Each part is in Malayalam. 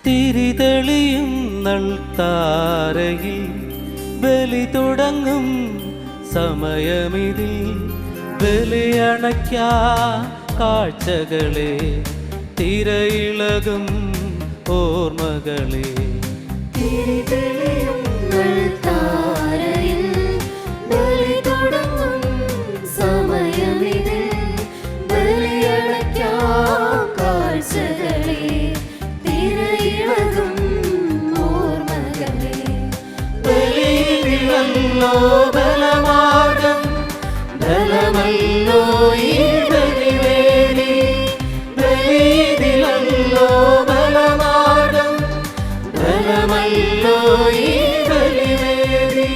തിരിതെളിയും നൽത്താരയിൽ ബലി തുടങ്ങും സമയമിതിൽ ബലിയണയ്ക്കാ കാഴ്ചകളെ തിരയിളകും ഓർമ്മകളെ തിരിതെളിയും നൽത്താരയിൽ ബലി തുടങ്ങും സമയമിതിൽ ബലിയണയ്ക്കാ കാഴ്ചകളെ തിരയിളകും ഓർമ്മകളെ ബലിയിലല്ലോ ബലമാർഗം ബലമല്ലോ ഈ ബലിവേദി ബലിയിലല്ലോ ബലമാർഗം ബലമല്ലോ ഈ ബലിവേദി.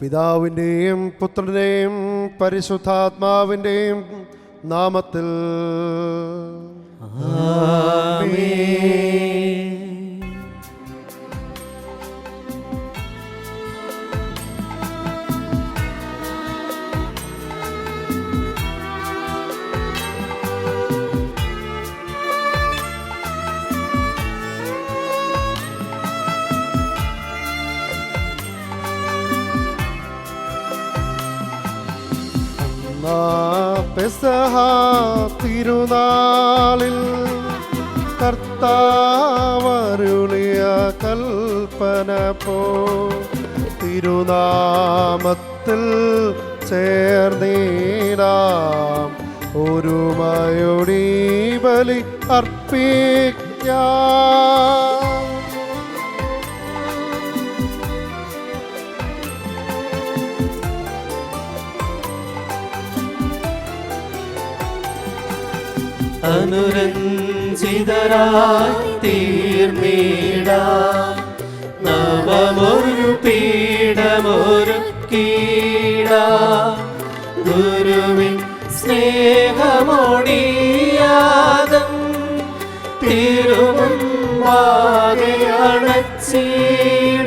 പിതാവിൻ്റെയും പുത്രൻ്റെയും പരിശുദ്ധാത്മാവിൻ്റെയും നാമത്തിൽ ആമേൻ. പെസഹ തിരുനാളിൽ കർത്താവരുളിയ കൽപ്പന പോ തിരുനാമത്തിൽ ചേർന്നിടാം ഒരുമയൊടി ബലി അർപ്പിക്കാം. അനുരഞ്ജിതരായി തീർന്നിടാം നവമൊരു പീഠമൊരുക്കിടാം ഗുരുവിൻ സ്നേഹമോടിയാദം തിരുമുമ്പാകെ അണച്ചിടാം.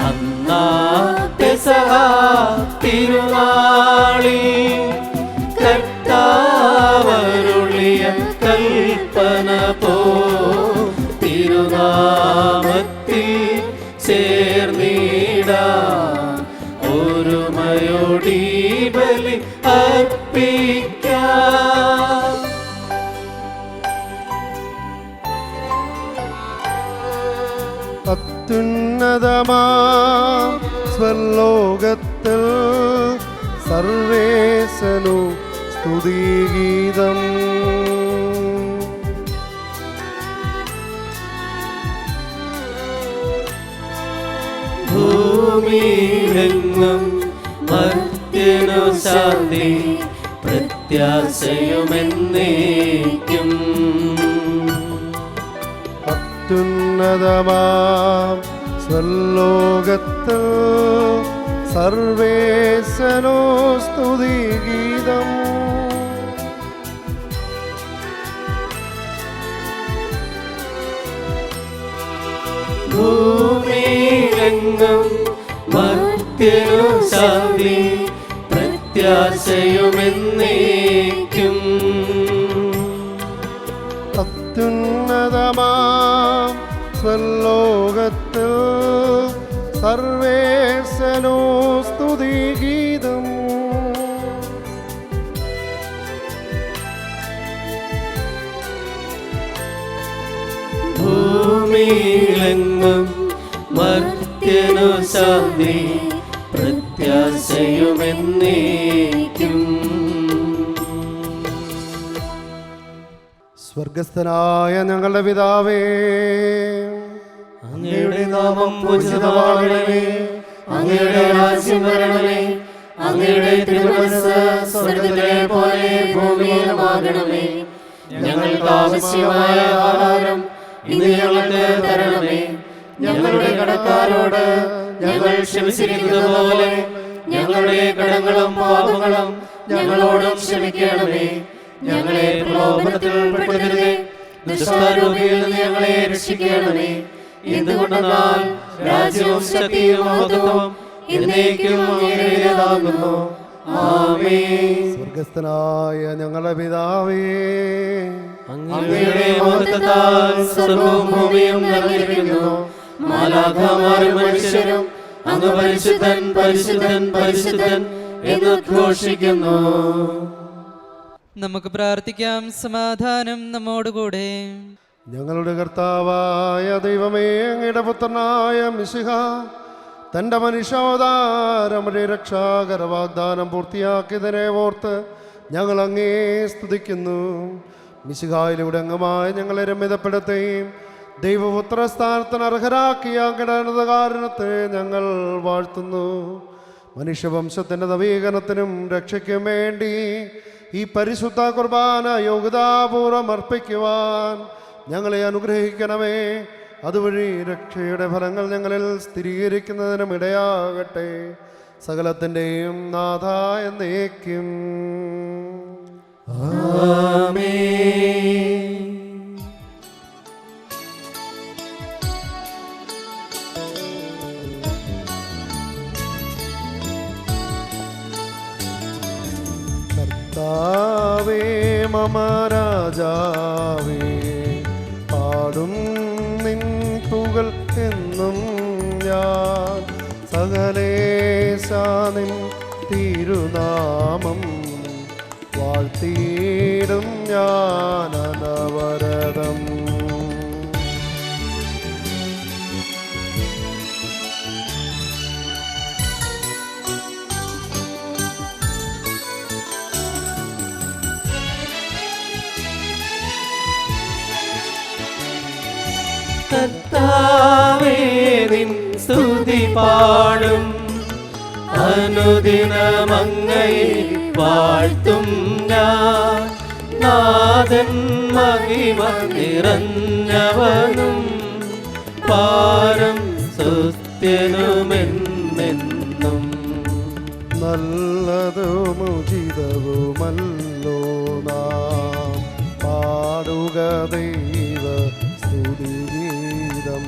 അന്നാ പെസഹ തിരുനാളിൽ കർത്താവരുളിയ കൽപ്പന പോ തിരുനാമത്തിൽ ചേർന്നിടാം ഒരുമയോടി ബലി അർപ്പിക്കാം. അത്യുന്നതമാം സ്വർലോകത്തിൽ സർവേശനു സ്തുതിഗീതം. ഭൂമിയിലെങ്ങും മർത്യനു ശാന്തി പ്രത്യാശയുമെന്നേക്കും. അത്യുന്നതമാം സ്വർലോകത്തിൽ സർവേശനോ സ്തുതിഗീതം. ഭൂമിയിലെങ്ങും മർത്യനു ശാന്തി പ്രത്യാശയുമെന്നേക്കും. അത്യുന്നതമാം സ്വലോകത്തിൽ സർവേശനോ സ്തുതിഗീതം. ഭൂമിയിലെങ്ങും മർത്യനു ശാന്തി പ്രത്യാശയുമെന്നേക്കും. സ്വർഗസ്ഥനായ ഞങ്ങളുടെ പിതാവേ, അങ്ങയുടെ നാമം പൂജിതമാകണമേ, അങ്ങയുടെ രാജ്യം വരണമേ, അങ്ങയുടെ തിരുമനസ്സ് സ്വർഗ്ഗത്തിലെ പോലെ ഭൂമിയിലുമാകണമേ. ഞങ്ങൾക്ക് ആവശ്യമായ ആഹാരം ഇന്ന് ഞങ്ങൾക്ക് തരണമേ. ഞങ്ങളുടെ കടക്കാരോട് ഞങ്ങൾ ക്ഷമിച്ചിരിക്കുന്നത് പോലെ ഞങ്ങളുടെ കടങ്ങളും പാപങ്ങളും ഞങ്ങളോടും ക്ഷമിക്കണമേ. ഞങ്ങളെ പ്രലോഭനത്തിൽ ഉൾപ്പെടുത്തരുതേ, ദുഷ്ടാരൂപിയിൽ നിന്ന് ഞങ്ങളെ രക്ഷിക്കണമേ. എന്തുകൊണ്ടെന്നാൽ രാജ്യവും ശക്തിയും മഹത്വവും എന്നേക്കും അങ്ങയുടേതാകുന്നു. ആമേൻ. സ്വർഗസ്ഥനായ ഞങ്ങളുടെ പിതാവേ, അങ്ങയുടെ മഹത്വത്താൽ സർവ്വവും ഭൂമിയും നിറഞ്ഞിരിക്കുന്നു. മാലാഖമാരും മനുഷ്യരും അങ്ങ് പരിശുദ്ധൻ പരിശുദ്ധൻ പരിശുദ്ധൻ എന്ന് ഘോഷിക്കുന്നു. നമുക്ക് പ്രാർത്ഥിക്കാം. സമാധാനം നമ്മോടുകൂടെ. ഞങ്ങളുടെ കർത്താവായ ദൈവമേ, അങ്ങയുടെ പുത്രനായ മിശിഹ തൻ്റെ മനുഷ്യാവതാരമുടെ രക്ഷാകര വാഗ്ദാനം പൂർത്തിയാക്കിയതിനെ ഓർത്ത് ഞങ്ങൾ അങ്ങേ സ്തുതിക്കുന്നു. മിശിഹായിലൂടെ അംഗമായി ഞങ്ങളെ രമ്യതപ്പെടുത്തുകയും ദൈവപുത്ര സ്ഥാനത്തിന് അർഹരാക്കിയ അങ്ങയുടെ കാരണത്തെ ഞങ്ങൾ വാഴ്ത്തുന്നു. മനുഷ്യവംശത്തിൻ്റെ നവീകരണത്തിനും രക്ഷയ്ക്കും വേണ്ടി ഈ പരിശുദ്ധ കുർബാന യോഗ്യതാപൂർവം അർപ്പിക്കുവാൻ ഞങ്ങളെ അനുഗ്രഹിക്കണമേ. അതുവഴി രക്ഷയുടെ ഫലങ്ങൾ ഞങ്ങളിൽ സ്ഥിരീകരിക്കുന്നതിനും ഇടയാകട്ടെ. സകലത്തിൻ്റെയും നാഥ എന്നേക്കും. ആമേൻ. കർത്താവേ മമ രാജാവേ, പാടും നിൻ പുകൾ എന്നും ഞാൻ. സകലേശാനിൻ തിരുനാമം വാഴ്ത്തിയിടും ഞാൻ അനവരതം. കർത്താവേ നിൻ സ്തുതി പാടും, അനുദിനമങ്ങയെ വാഴ്ത്തും ഞാൻ. നാഥൻ മഹിമ നിറഞ്ഞവനും പാരം സ്തുത്യനുമെന്നെന്നും. നല്ലതും ഉചിതവുമല്ലോ നാം പാടുക ദൈവ സ്തുതിഗീതം.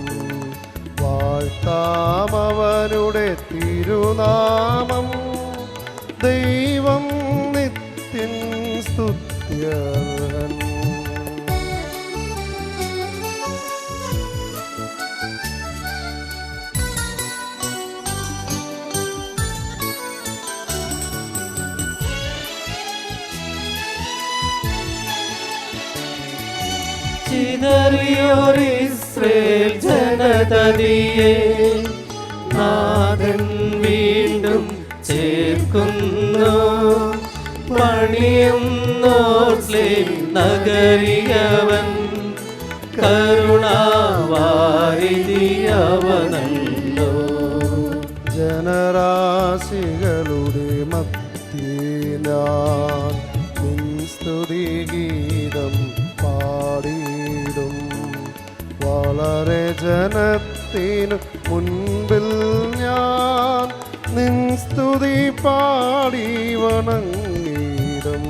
വാഴ്ത്താമവനുടെ തിരുനാമം, ദൈവം നിത്യൻ സ്തുത്യർഹൻ. ചിതറിയോർ ഇസ്രയേൽ ജനതതിയെ നാഥൻ വീണ്ടും ചേർക്കുന്നു. പണിയുന്നോർസ്ലേം നഗരിയവൻ കരുണാവാരിതിയവനല്ലോ. ജനരാശികളുടെ മധ്യേ ഞാൻ നിൻ സ്തുതിഗീതം പാടിയിടും. വളരെ ജനത്തിനു മുൻപിൽ ഞാൻ നിൻ സ്തുതി പാടി വണങ്ങിടും.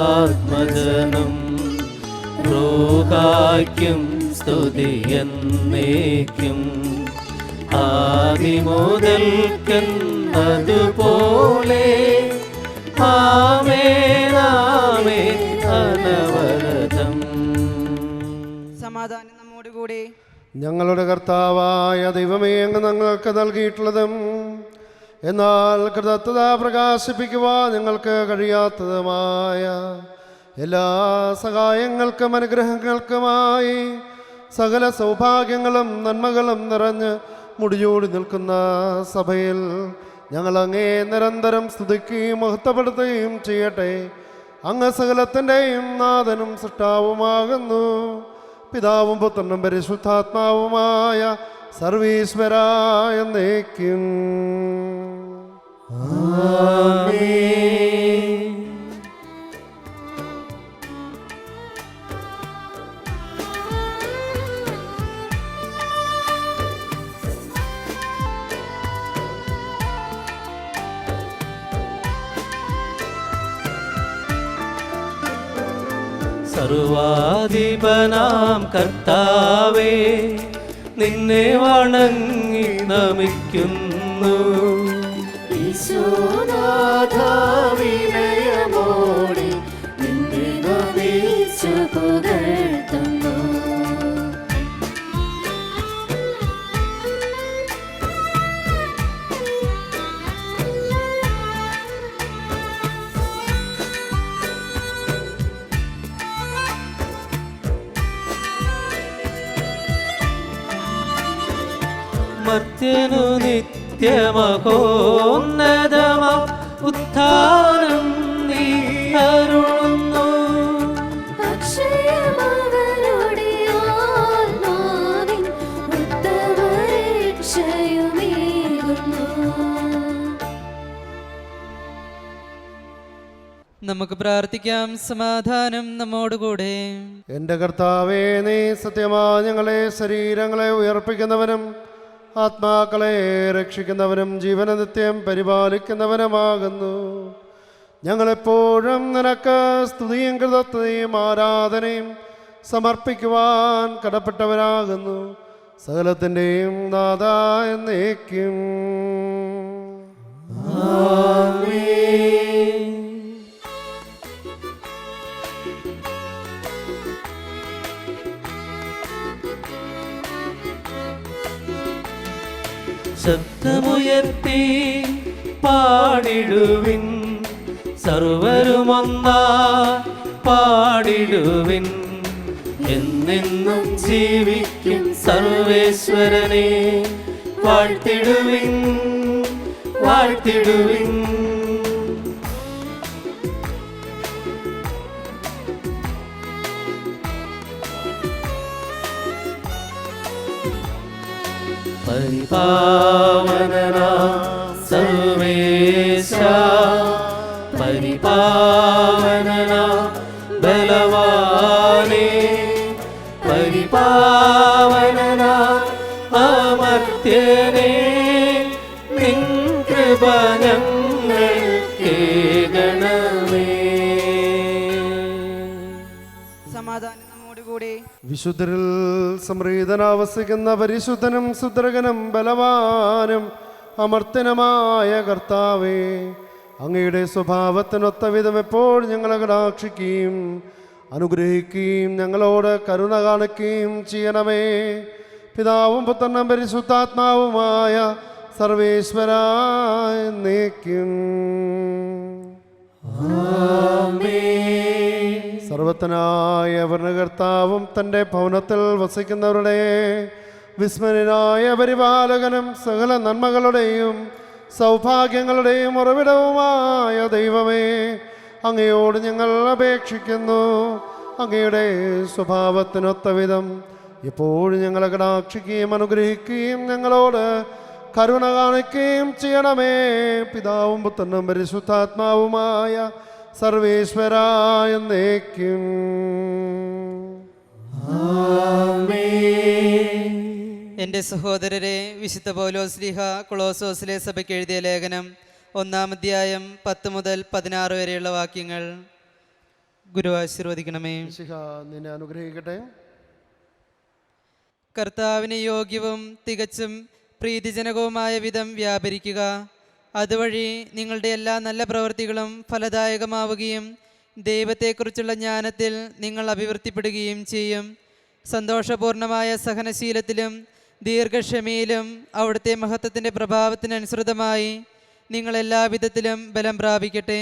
താതനുമതുപോലാത്മജനം റൂഹായ്ക്കും സ്തുതിയെന്നേക്കും. ആദിമുതൽക്കെന്നതുപോലെ ആമേൻ ആമേൻ അനവരതം. സമാധാനം നമ്മോടുകൂടെ. ഞങ്ങളുടെ കർത്താവായ ദൈവമേ, അങ്ങ് ഞങ്ങൾക്ക് നൽകിയിട്ടുള്ളതും എന്നാൽ കൃതജ്ഞത പ്രകാശിപ്പിക്കുവാൻ ഞങ്ങൾക്ക് കഴിയാത്തതുമായ എല്ലാ സഹായങ്ങൾക്കും അനുഗ്രഹങ്ങൾക്കുമായി സകല സൗഭാഗ്യങ്ങളും നന്മകളും നിറഞ്ഞ് മുടിചൂടി നിൽക്കുന്ന സഭയിൽ ഞങ്ങൾ അങ്ങേ നിരന്തരം സ്തുതിക്കുകയും മഹത്വപ്പെടുത്തുകയും ചെയ്യട്ടെ. അങ്ങ് സകലത്തിൻ്റെയും നാഥനും സൃഷ്ടാവുമാകുന്നു. പിതാവും പുത്രനും പരിശുദ്ധാത്മാവുമായ സർവീശ്വരായ എന്നേക്കും. ആമേൻ. സർവാധിപനാം കർത്താവേ, നിന്നെ വണങ്ങി നമിക്കുന്നു. ഈശോനാഥാ വിനയമോടെ നിന്നെ നമിച്ചു പുകഴ്ത്തുന്നു. മർത്യനു നിത്യമഹോന്നതമാ ഉത്ഥാനം നീ അരുളുന്നു. അക്ഷയമവരുടെ ആത്മാവിൻ ഉത്തമരക്ഷയുമേകുന്നു. നമുക്ക് പ്രാർത്ഥിക്കാം. സമാധാനം നമ്മോടുകൂടെ. എൻ്റെ കർത്താവേ, നീ സത്യമാ ഞങ്ങളെ ശരീരങ്ങളെ ഉയർപ്പിക്കുന്നവനും ആത്മാക്കളെ രക്ഷിക്കുന്നവനും ജീവന നിത്യം പരിപാലിക്കുന്നവനുമാകുന്നു. ഞങ്ങളെപ്പോഴും നിനക്ക് സ്തുതിയും കൃതജ്ഞതയും ആരാധനയും സമർപ്പിക്കുവാൻ കടപ്പെട്ടവരാകുന്നു. സകലത്തിൻ്റെയും നാഥാ എന്നേക്കും. ശബ്ദമുയർത്തി പാടിടുവിൻ, സർവരുമൊന്നാ പാടിടുവിൻ. എന്നെന്നും ജീവിക്കും സർവേശ്വരനെ വാഴ്ത്തിടുവിൻ, വാഴ്ത്തിടുവിൻ. പരിപാവനനാ സർവേശ, പരിപാവനനാ ബലവാനേ, പരിപാവനനാ അമർത്യനേ, നിൻ കൃപ ഞങ്ങൾക്കേകണമേ. സമാധാനം നമ്മോടുകൂടെ. വിശുദ്ധരിൽ സംപ്രീതനാവസിക്കുന്ന പരിശുദ്ധനും സുദ്രകനും ബലവാനും അമർത്തനമായ കർത്താവേ, അങ്ങയുടെ സ്വഭാവത്തിനൊത്ത വിധം എപ്പോൾ ഞങ്ങളെ കടാക്ഷിക്കുകയും അനുഗ്രഹിക്കുകയും ഞങ്ങളോട് കരുണ കാണിക്കുകയും ചെയ്യണമേ. പിതാവും പുത്രനും പരിശുദ്ധാത്മാവുമായ സർവേശ്വരായ എന്നേക്കും. സർവത്തനായ ഭരണകർത്താവും തൻ്റെ ഭവനത്തിൽ വസിക്കുന്നവരുടെ വിസ്മരനായ പരിപാലകനും സകല നന്മകളുടെയും സൗഭാഗ്യങ്ങളുടെയും ഉറവിടവുമായ ദൈവമേ, അങ്ങയോട് ഞങ്ങൾ അപേക്ഷിക്കുന്നു. അങ്ങയുടെ സ്വഭാവത്തിനൊത്ത വിധം എപ്പോഴും ഞങ്ങളെ കടാക്ഷിക്കുകയും അനുഗ്രഹിക്കുകയും ഞങ്ങളോട് കരുണ കാണിക്കുകയും ചെയ്യണമേ. പിതാവും പുത്രനും പരിശുദ്ധാത്മാവുമായ സർവേശ്വരായ എന്നേക്കും. എൻ്റെ സഹോദരരെ, വിശുദ്ധ പൗലോസ് ശ്ലീഹ കൊളോസോസിലെ സഭയ്ക്ക് എഴുതിയ ലേഖനം 1-ാം അധ്യായം 10 മുതൽ 16 വരെയുള്ള വാക്യങ്ങൾ. ഗുരു ആശീർവദിക്കണമേ. നിന്നെ അനുഗ്രഹിക്കട്ടെ. കർത്താവിന് യോഗ്യവും തികച്ചും പ്രീതിജനകവുമായ വിധം വ്യാപരിക്കുക. അതുവഴി നിങ്ങളുടെ എല്ലാ നല്ല പ്രവൃത്തികളും ഫലദായകമാവുകയും ദൈവത്തെക്കുറിച്ചുള്ള ജ്ഞാനത്തിൽ നിങ്ങൾ അഭിവൃദ്ധിപ്പെടുകയും ചെയ്യും. സന്തോഷപൂർണമായ സഹനശീലത്തിലും ദീർഘക്ഷമയിലും അവിടുത്തെ മഹത്വത്തിൻ്റെ പ്രഭാവത്തിനനുസൃതമായി നിങ്ങൾ എല്ലാവിധത്തിലും ബലം പ്രാപിക്കട്ടെ.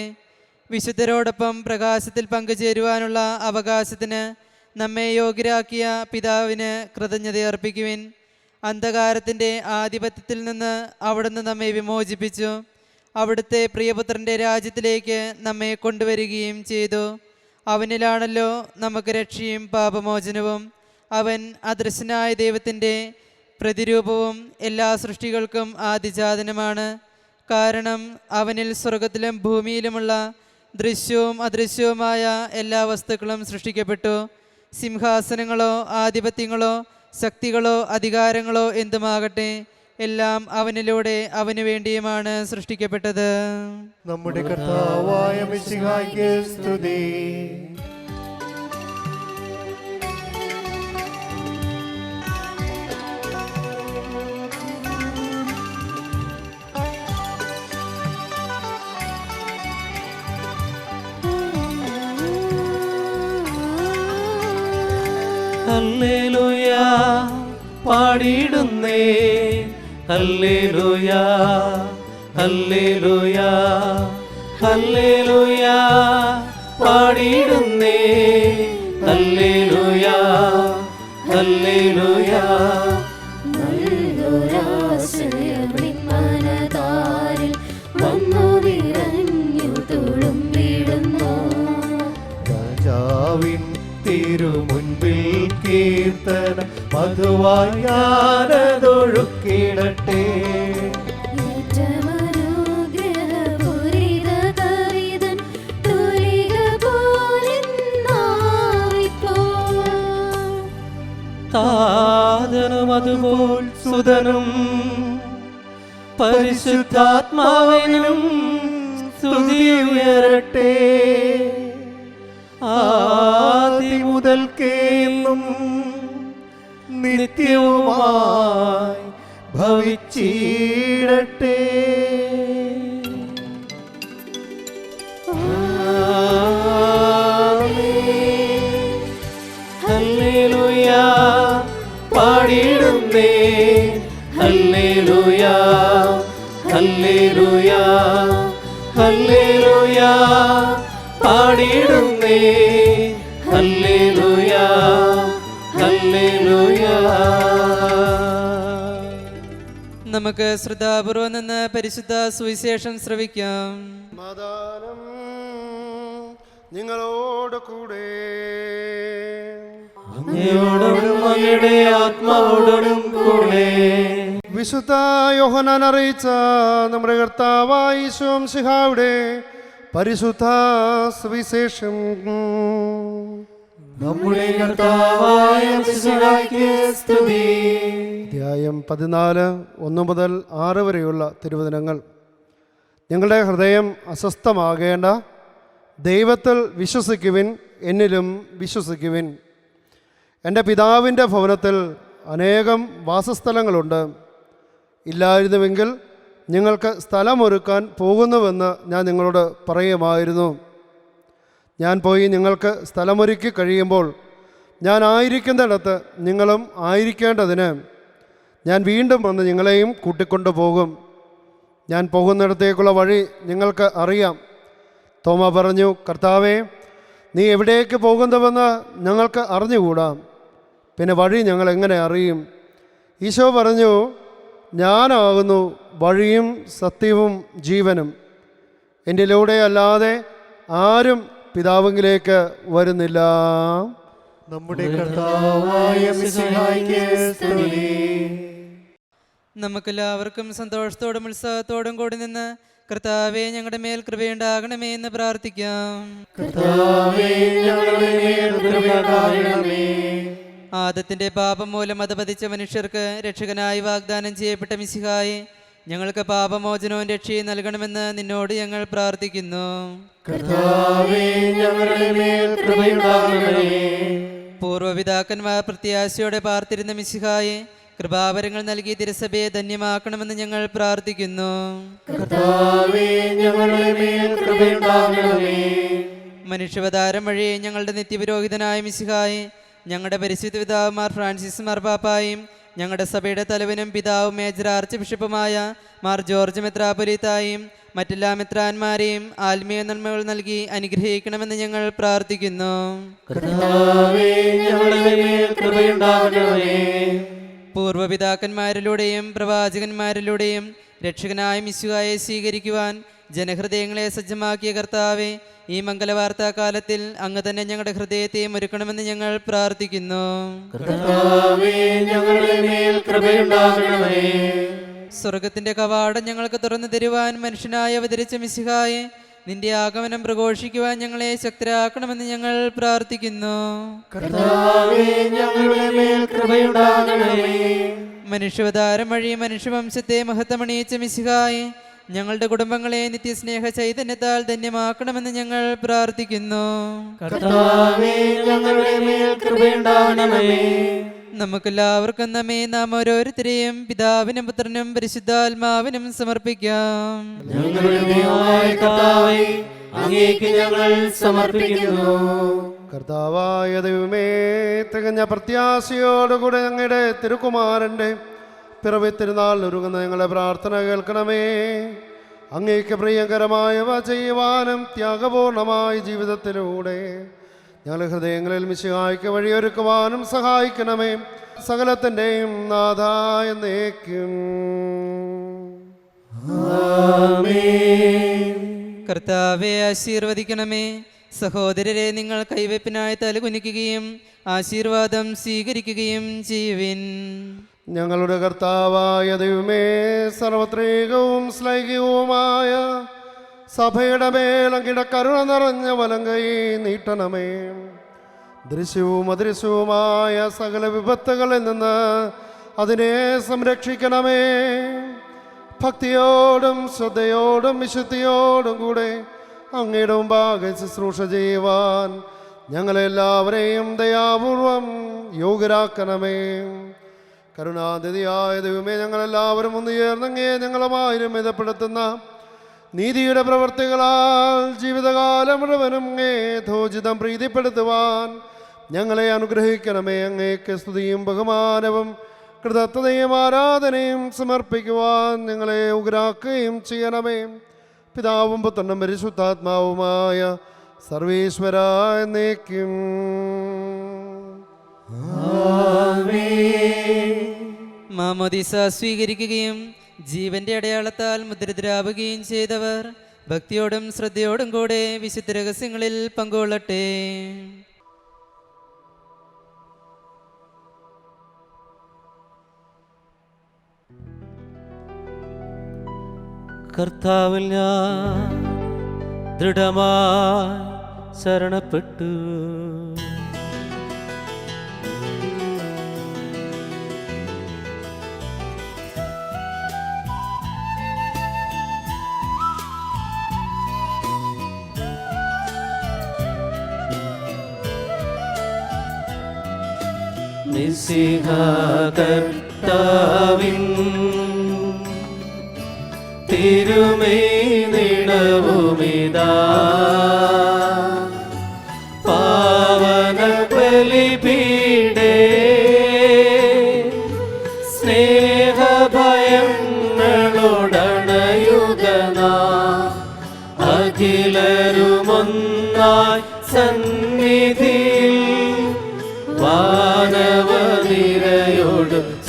വിശുദ്ധരോടൊപ്പം പ്രകാശത്തിൽ പങ്കുചേരുവാനുള്ള അവകാശത്തിന് നമ്മെ യോഗ്യരാക്കിയ പിതാവിന് കൃതജ്ഞതയർപ്പിക്കുവിൻ. അന്ധകാരത്തിൻ്റെ ആധിപത്യത്തിൽ നിന്ന് അവിടുന്ന് നമ്മെ വിമോചിപ്പിച്ചു. അവിടുത്തെ പ്രിയപുത്രൻ്റെ രാജ്യത്തിലേക്ക് നമ്മെ കൊണ്ടുവരികയും ചെയ്തു. അവനിലാണല്ലോ നമുക്ക് രക്ഷയും പാപമോചനവും. അവൻ അദൃശ്യനായ ദൈവത്തിൻ്റെ പ്രതിരൂപവും എല്ലാ സൃഷ്ടികൾക്കും ആദിജാതനുമാണ്. കാരണം അവനിൽ സ്വർഗത്തിലും ഭൂമിയിലുമുള്ള ദൃശ്യവും അദൃശ്യവുമായ എല്ലാ വസ്തുക്കളും സൃഷ്ടിക്കപ്പെട്ടു. സിംഹാസനങ്ങളോ ആധിപത്യങ്ങളോ ശക്തികളോ അധികാരങ്ങളോ എന്തുമാകട്ടെ, എല്ലാം അവനിലൂടെ അവനു വേണ്ടിയുമാണ് സൃഷ്ടിക്കപ്പെട്ടത്. നമ്മുടെ കർത്താവായ മിശിഹായ്ക്ക് സ്തുതി. ഹല്ലേലൂയ പാടിയിടുന്നേ ഹല്ലേലൂയ ഹല്ലേലൂയ ഹല്ലേലൂയ പാടിയിടുന്നേ ഹല്ലേലൂയ ഹല്ലേലൂയ. നല്ലൊരാശ്രയമിൻ മനതാരിൽ വന്നു നിറഞ്ഞു തുളുമ്പിടുന്നു. രാജാവിൻ തിരുമുൻപിൽ കീർത്തന മധുവായി ഞാനതൊഴുക്കിടട്ടെ. താതനും അതുപോൽ സുതനും പരിശുദ്ധാത്മാവിനും സ്തുതി ഉയരട്ടെ. ആദി മുതൽക്കേന്നും നിത്യവുമായി ഭവിച്ചിടട്ടെ. ഹല്ലേലൂയ പാടിയിടുന്നേ ഹല്ലേലൂയ ഹല്ലേലൂയ ഹല്ലേലൂയ പാടിയിടുന്നേ ഹല്ലേലൂയ ഹല്ലേലൂയ. നമുക്ക് ശ്രദ്ധാപൂർവം നിന്ന് പരിശുദ്ധ സുവിശേഷം ശ്രവിക്കാം. സമാധാനം നിങ്ങളോട് കൂടെ. അങ്ങയോടും അങ്ങയുടെ ആത്മാവോടും കൂടെ. വിശുദ്ധ യോഹന്നാൻ അറിയിച്ച നമ്മുടെ കർത്താവായ ഈശോ മിശിഹായുടെ പരിശുദ്ധ സുവിശേഷം. നമ്മുടെ കർത്താവായ മിശിഹായ്ക്ക് സ്തുതി. അധ്യായം 14 1 മുതൽ 6 വരെയുള്ള തിരുവചനങ്ങൾ. നിങ്ങളുടെ ഹൃദയം അസ്വസ്ഥമാകേണ്ട, ദൈവത്തിൽ വിശ്വസിക്കുവിൻ, എന്നിലും വിശ്വസിക്കുവിൻ. എൻ്റെ പിതാവിൻ്റെ ഭവനത്തിൽ അനേകം വാസസ്ഥലങ്ങളുണ്ട്. ഇല്ലായിരുന്നുവെങ്കിൽ നിങ്ങൾക്ക് സ്ഥലമൊരുക്കാൻ പോകുന്നുവെന്ന് ഞാൻ നിങ്ങളോട് പറയുമായിരുന്നു. ഞാൻ പോയി നിങ്ങൾക്ക് സ്ഥലമൊരുക്കി കഴിയുമ്പോൾ ഞാൻ ആയിരിക്കുന്നിടത്ത് നിങ്ങളും ആയിരിക്കേണ്ടതിന് ഞാൻ വീണ്ടും വന്ന് നിങ്ങളെയും കൂട്ടിക്കൊണ്ടു പോകും. ഞാൻ പോകുന്നിടത്തേക്കുള്ള വഴി നിങ്ങൾക്ക് അറിയാം. തോമ പറഞ്ഞു, കർത്താവേ, നീ എവിടേക്ക് പോകുന്നുവെന്ന് ഞങ്ങൾക്ക് അറിഞ്ഞുകൂടാ, പിന്നെ വഴി ഞങ്ങൾ എങ്ങനെ അറിയും? ഈശോ പറഞ്ഞു, ഞാനാകുന്നു വഴിയും സത്യവും ജീവനും. എന്നിലൂടെ അല്ലാതെ ആരും പിതാവിലേക്ക് വരുന്നില്ല. നമ്മുടെ കർത്താവായ മിശിഹായ്ക്ക് സ്തുതി. നമുക്കെല്ലാവർക്കും സന്തോഷത്തോടും ഉത്സാഹത്തോടും കൂടി നിന്ന് കർത്താവേ, ഞങ്ങളുടെ മേൽ കൃപയുണ്ടാകണമേ എന്ന് പ്രാർത്ഥിക്കാം. കർത്താവേ, ഞങ്ങളുടെ മേൽ കൃപയുണ്ടാകണമേ. ആദത്തിന്റെ പാപം മൂലം അധപതിച്ച മനുഷ്യർക്ക് രക്ഷകനായി വാഗ്ദാനം ചെയ്യപ്പെട്ട മിശിഹായെ, ഞങ്ങൾക്ക് പാപമോചനവും രക്ഷയും നൽകണമെന്ന് നിന്നോട് ഞങ്ങൾ പ്രാർത്ഥിക്കുന്നു. കർത്താവേ, ഞങ്ങളുടെ മേൽ കൃപയുണ്ടാകണമേ. പൂർവ്വപിതാക്കന്മാർ പ്രത്യാശയോടെ പാർത്തിരുന്ന മിശിഹായെ, കൃപാവരങ്ങൾ നൽകി തിരുസഭയെ ധന്യമാക്കണമെന്ന് ഞങ്ങൾ പ്രാർത്ഥിക്കുന്നു. കർത്താവേ, ഞങ്ങളുടെ മേൽ കൃപയുണ്ടാകണമേ. മനുഷ്യവതാരം വഴി ഞങ്ങളുടെ നിത്യപുരോഹിതനായ മിശിഹായെ, ഞങ്ങളുടെ പരിശുദ്ധ പിതാവുമാർ ഫ്രാൻസിസ് മാർപ്പാപ്പായും ഞങ്ങളുടെ സഭയുടെ തലവനും പിതാവും മേജർ ആർച്ച് ബിഷപ്പുമായ മാർ ജോർജ് മെത്രാപ്പൊലീത്തായും മറ്റെല്ലാ മെത്രാന്മാരെയും ആത്മീയ നന്മകൾ നൽകി അനുഗ്രഹിക്കണമെന്ന് ഞങ്ങൾ പ്രാർത്ഥിക്കുന്നു. കർത്താവേ, ഞങ്ങളുടെ മേൽ കൃപയുണ്ടാകണമേ. പൂർവ്വപിതാക്കന്മാരിലൂടെയും പ്രവാചകന്മാരിലൂടെയും രക്ഷകനായ മിശിഹായെ സ്വീകരിക്കുവാൻ ജനഹൃദയങ്ങളെ സജ്ജമാക്കിയ കർത്താവെ, ഈ മംഗലവാർത്താ കാലത്തിൽ അങ്ങ് തന്നെ ഞങ്ങളുടെ ഹൃദയത്തെയും ഒരുക്കണമെന്ന് ഞങ്ങൾ പ്രാർത്ഥിക്കുന്നു. കർത്താവേ, ഞങ്ങളുടെ മേൽ കൃപയുണ്ടാകണമേ. സ്വർഗത്തിന്റെ കവാടം ഞങ്ങൾക്ക് തുറന്നു തരുവാൻ മനുഷ്യനായി അവതരിച്ച മിശിഹായെ, നിന്റെ ആഗമനം പ്രഘോഷിക്കുവാൻ ഞങ്ങളെ ശക്തരാക്കണമെന്ന് ഞങ്ങൾ പ്രാർത്ഥിക്കുന്നു. കർത്താവേ, ഞങ്ങളുടെ മേൽ കൃപയുണ്ടാകണമേ. മനുഷ്യവതാരം വഴി മനുഷ്യവംശത്തെ മഹത്വമണിയിച്ച മിശിഹായെ, ഞങ്ങളുടെ കുടുംബങ്ങളെ നിത്യസ്നേഹ ചൈതന്യത്താൽ ധന്യമാക്കണമെന്ന് ഞങ്ങൾ പ്രാർത്ഥിക്കുന്നു. കർത്താവേ, ഞങ്ങളുടെ മേൽ കൃപയുണ്ടാകണമേ. നമുക്കെല്ലാവർക്കും നമ്മെ നാം ഓരോരുത്തരെയും പിതാവിനും പുത്രനും പരിശുദ്ധാത്മാവിനും സമർപ്പിക്കാം. ഞങ്ങളുടെ ദൈവമായ കർത്താവേ, അങ്ങേക്ക് ഞങ്ങൾ സമർപ്പിക്കുന്നു. കർത്താവായ ദൈവമേ, തികഞ്ഞ പ്രത്യാശയോടുകൂടെ ഞങ്ങളുടെ തിരുക്കുമാരൻ്റെ പിറവി തിരുനാൾ ഒരുങ്ങുന്ന ഞങ്ങളുടെ പ്രാർത്ഥന കേൾക്കണമേ. അങ്ങേക്ക് പ്രിയങ്കരമായവ ചെയ്യുവാനും ത്യാഗപൂർണമായ ജീവിതത്തിലൂടെ ഞങ്ങളുടെ ഹൃദയങ്ങളിൽ മിശിഹായ്ക്ക് വഴിയൊരുക്കുവാനും സഹായിക്കണമേ. സകലത്തിൻ്റെയും നാഥായ എന്നേക്കും. കർത്താവെ ആശീർവദിക്കണമേ. സഹോദരരെ, നിങ്ങൾ കൈവെപ്പിനായി തലകുനിക്കുകയും ആശീർവാദം സ്വീകരിക്കുകയും ചെയ്യുവിൻ. ഞങ്ങളുടെ കർത്താവായ ദൈവമേ, സർവത്രികവും ശ്ലൈകികവുമായ സഭയുടെ മേൽ അങ്ങയുടെ കരുണ നിറഞ്ഞ വലങ്കൈ നീട്ടണമേ. ദൃശ്യവും അദൃശ്യവുമായ സകല വിപത്തുകളിൽ നിന്ന് അതിനെ സംരക്ഷിക്കണമേ. ഭക്തിയോടും ശ്രദ്ധയോടും വിശുദ്ധിയോടും കൂടെ അങ്ങയുടെ മുമ്പാകെ ശുശ്രൂഷ ചെയ്യുവാൻ ഞങ്ങളെല്ലാവരെയും ദയാപൂർവം യോഗ്യരാക്കണമേ. കരുണാനിധിയായ ദൈവമേ, ഞങ്ങളെല്ലാവരും ഒന്ന് ചേർന്നങ്ങേ ഞങ്ങളുമായിരം മിതപ്പെടുത്തുന്ന നീതിയുടെ പ്രവർത്തികളാൽ ജീവിതകാലം മുഴുവനും യഥോചിതം പ്രീതിപ്പെടുത്തുവാൻ ഞങ്ങളെ അനുഗ്രഹിക്കണമേ. അങ്ങേക്ക് സ്തുതിയും ബഹുമാനവും കൃതജ്ഞതയും ആരാധനയും സമർപ്പിക്കുവാൻ ഞങ്ങളെ ഉഗ്രാക്കുകയും ചെയ്യണമേ. പിതാവും പുത്രനും പരിശുദ്ധാത്മാവുമായ സർവേശ്വര എന്നേക്കും. മാമോദീസ സ്വീകരിക്കുകയും ജീവന്റെ അടയാളത്താൽ മുദ്രിതരാവുകയും ചെയ്തവർ ഭക്തിയോടും ശ്രദ്ധയോടും കൂടെ വിശുദ്ധ രഹസ്യങ്ങളിൽ പങ്കുകൊള്ളട്ടെ. കർത്താവിൽ ഞാൻ ദൃഢമായി ശരണപ്പെട്ടു. കർത്താവിൻ തിരുമേനിടവുമിതാ പാവന ബലിപീഠേ സ്നേഹഭയങ്ങളോടണയുഗനാ അഖിലരുമൊന്നായി സന്നിധിയിൽ വാനവനിരയോടും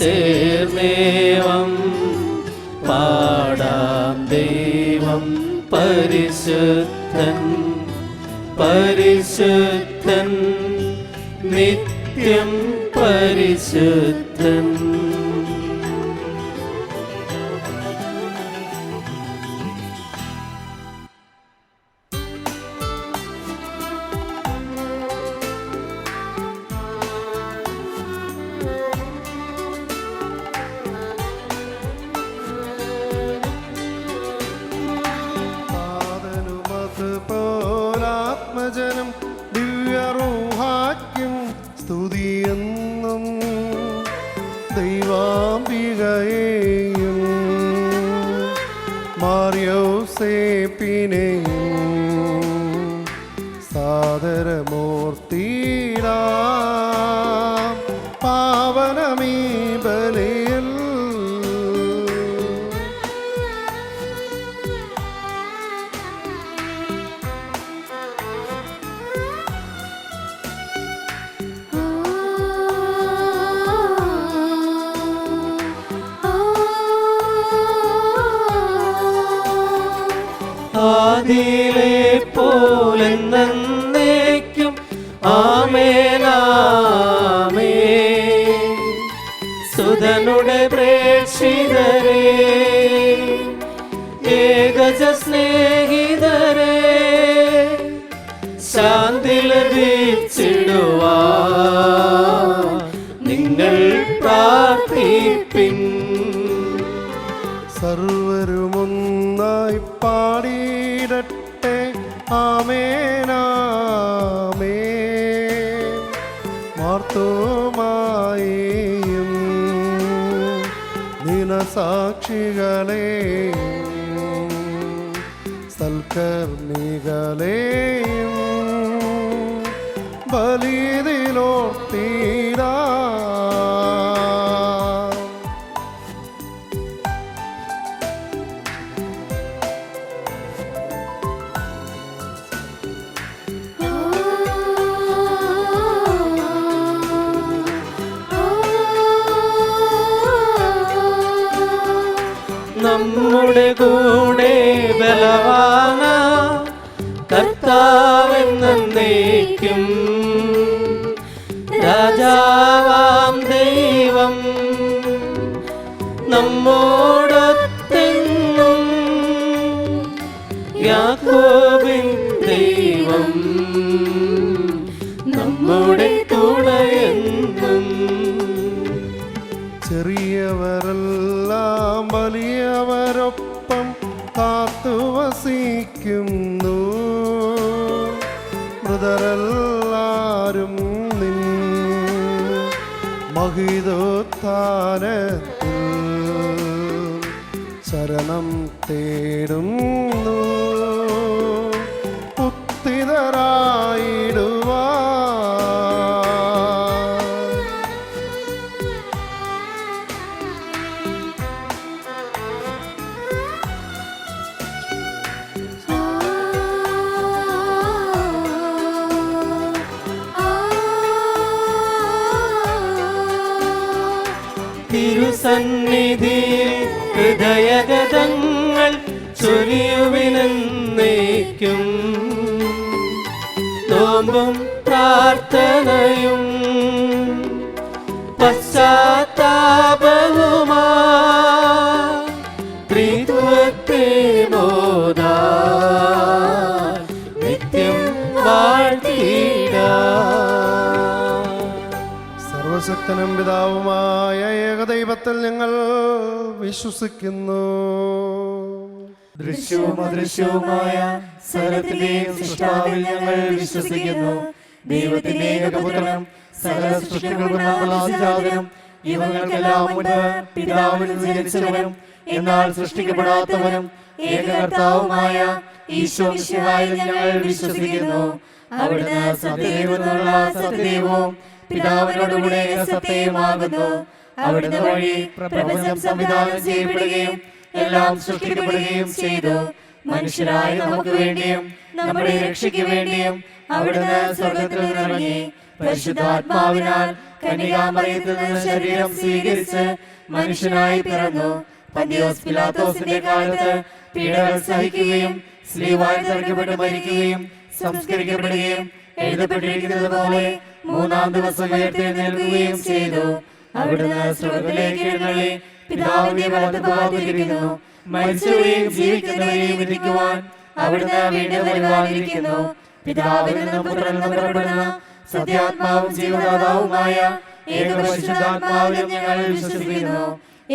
ചേർന്നേവം പാടാം. ദൈവം പരിശുദ്ധൻ പരിശുദ്ധൻ നിത്യം പരിശുദ്ധൻ. പോലാത്മജനം ദിവ്യറൂഹാക്കും സ്തുതിയെന്നും ദൈവാംബികയെയും മാർയോസേപ്പിനെയും സാദരമൂർത്തിയിടാം പാവനമീ ബലിയിൽ. ആദിയിലെ പോലെ നന്നേക്കും ആമേനാമേ. സുതനുടെ പ്രേക്ഷിതരേ, ഏകജ സ്നേഹിതരേ, ശാന്തി ലഭിച്ചിടുവാൻ നിങ്ങൾ പ്രാർത്ഥിപ്പിൻ. സർവരുമൊന്നായി പാടിയിടട്ടെ ആമേനാമേ. മാർത്തോമായെയും ദിനസാക്ഷികളെയും സൽക്കർമ്മികളെയും ബലിയിലോർത്തീരാ. നമ്മുടെ കൂടെ ബലവാന കർത്താവെന്നേക്കും രാജാവാം ദൈവം നമ്മോടൊത്തെന്നും യാക്കോബിൻ ദൈവം നമ്മുടെ കൂടെയെന്നും. ചെറിയവരെല്ലാം വലിയവരൊപ്പം കാത്തുവസിക്കുന്നു. മൃതരെല്ലാരും നിൻ മഹിതോത്ഥാനത്തിൽ ശരണം തേടുന്നു. ഉത്തിതരായിടുവാ. തിരുസന്നിധിയിൽ ഹൃദയഗതങ്ങൾ ചൊരിയുവിനെന്നേക്കും നോമ്പും പ്രാർത്ഥനയും പശ്ചാത്താപവുമാ ത്രിത്വത്തെ മോദാ നിത്യം വാഴ്ത്തിടാം. സർവശക്തനും പിതാവുമായ ഏകദൈവത്തിൽ ഞങ്ങൾ വിശ്വസിക്കുന്നു. ദൃശ്യവും അദൃശ്യവുമായ സകലത്തിന്റെയും സൃഷ്ടാവിൽ ഞങ്ങൾ വിശ്വസിക്കുന്നു. ദൈവത്തിന്റെ ഏകപുത്രനും സകല സൃഷ്ടികൾക്കും ആദിജാതനും ഇവകൾക്കെല്ലാം മുൻപ് പിതാവിൽ നിന്ന് ജനിച്ചവനും എന്നാൽ സൃഷ്ടിക്കപ്പെടാത്തവനും ഏകകർത്താവുമായ ഈശോ മിശിഹായിൽ ഞങ്ങൾ വിശ്വസിക്കുന്നു. അവിടുന്ന് സത്യദൈവമെന്നുള്ള സത്യദൈവവും പിതാവിനോടുകൂടെ സത്യമാകുന്നു. അവിടുന്ന് വഴി പ്രപഞ്ചം സംവിധാനം ചെയ്യപ്പെടുകയും എല്ലാം സൃഷ്ടിക്കപ്പെടുകയും ചെയ്തു. മനുഷ്യരായ നമുക്ക് വേണ്ടിയും നമ്മുടെ രക്ഷയ്ക്ക് വേണ്ടിയും അവിടുന്ന് സ്വർഗത്തിൽ നിന്നിറങ്ങി പരിശുദ്ധാത്മാവിനാൽ കന്യകാമറിയത്തിൽ നിന്ന് ശരീരം സ്വീകരിച്ച് മനുഷ്യനായി പിറന്നു. പന്തിയോസ് പിലാത്തോസിന്റെ കാലത്ത് പീഡകൾ സഹിക്കുകയും സ്ലീവായി തറയ്ക്കപ്പെട്ട് മരിക്കുകയും സംസ്കരിക്കപ്പെടുകയും എഴുതപ്പെട്ടിരിക്കുന്നത് പോലെ മൂന്നാം ദിവസം ഉയർത്തെഴുന്നേൽക്കുകയും ചെയ്തു. അവിടുന്ന് സ്വർഗ്ഗത്തിലേക്ക് എഴുന്നള്ളി പിതാവിന്റെ വലതുഭാഗത്തിരിക്കുന്നു. മരിച്ചവരെയും ജീവിക്കുന്നവരെയും വിധിക്കുവാൻ അവിടുന്ന് വീണ്ടും വരുവാനിരിക്കുന്നു. പിതാവിൽ നിന്നും പുത്രനിൽ നിന്നും പുറപ്പെടുന്ന സത്യാത്മാവും ജീവദാതാവുമായ ഏകപരിശുദ്ധാത്മാവിലും ഞങ്ങൾ വിശ്വസിക്കുന്നു.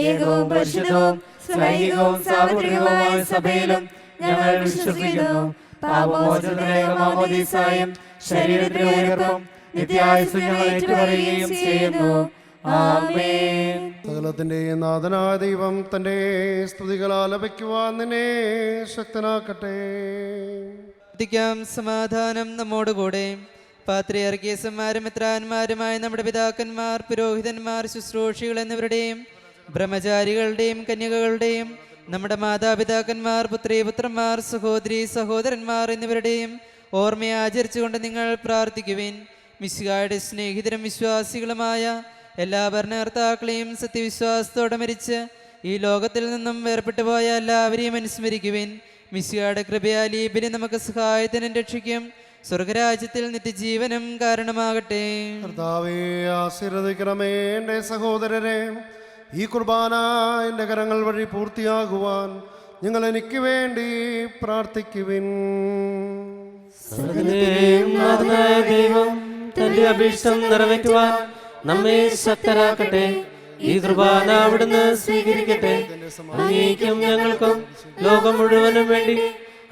ഏകവും പരിശുദ്ധവും ലൈംഗികവും സാർവത്രികവുമായ സഭയിലും ഞങ്ങൾ വിശ്വസിക്കുന്നു. പാപമോചനത്തിനായ മാമോദീസായും ശരീരത്തിന്റെ ഉയർപ്പും നിത്യായുസ്സും ഞങ്ങൾ ഏറ്റുപറയുകയും ചെയ്യുന്നു. ആമേൻ. സകലത്തിന്റെയും നാഥനായ ദൈവം തന്റെ സ്തുതികൾ ആലപിക്കുവാൻ നിന്നെ ശക്തനാക്കട്ടെ. ാം സമാധാനം നമ്മോടുകൂടെ. പാത്രിയർക്കീസന്മാരും മിത്രാന്മാരുമായ നമ്മുടെ പിതാക്കന്മാർ, പുരോഹിതന്മാർ, ശുശ്രൂഷികൾ എന്നിവരുടെയും ബ്രഹ്മചാരികളുടെയും കന്യകകളുടെയും നമ്മുടെ മാതാപിതാക്കന്മാർ, പുത്രീപുത്രന്മാർ, സഹോദരി സഹോദരന്മാർ എന്നിവരുടെയും ഓർമ്മയെ ആചരിച്ചുകൊണ്ട് നിങ്ങൾ പ്രാർത്ഥിക്കുവിൻ. മിശിഹായുടെ സ്നേഹിതരും വിശ്വാസികളുമായ എല്ലാ ഭരണകർത്താക്കളെയും സത്യവിശ്വാസത്തോടെ മരിച്ച് ഈ ലോകത്തിൽ നിന്നും വേർപെട്ടു പോയ എല്ലാവരെയും അനുസ്മരിക്കുവിൻ. മിശിഹായുടെ കൃപയാൽ ഈ ബലി നമുക്ക് സഹായത്തിനും രക്ഷിക്കും സ്വർഗരാജ്യത്തിൽ നിത്യജീവനും കാരണമാകട്ടെ. കർത്താവേ, ആശീർവദിക്കണമേ എൻ്റെ സഹോദരരെ. ഈ കുർബാന എൻ്റെ കരങ്ങൾ വഴി പൂർത്തിയാകുവാൻ നിങ്ങൾ എനിക്ക് വേണ്ടി പ്രാർത്ഥിക്കുവിൻ. സകലത്തിന്റെയും നാഥനായ ദൈവം തന്റെ അഭീഷ്ടം നിറവേറ്റുവാൻ നമ്മെ ശക്തരാക്കട്ടെ. ഈ കുർബാന അവിടുന്ന് സ്വീകരിക്കട്ടെ. അങ്ങേക്കും ഞങ്ങൾക്കും ലോകം മുഴുവനും വേണ്ടി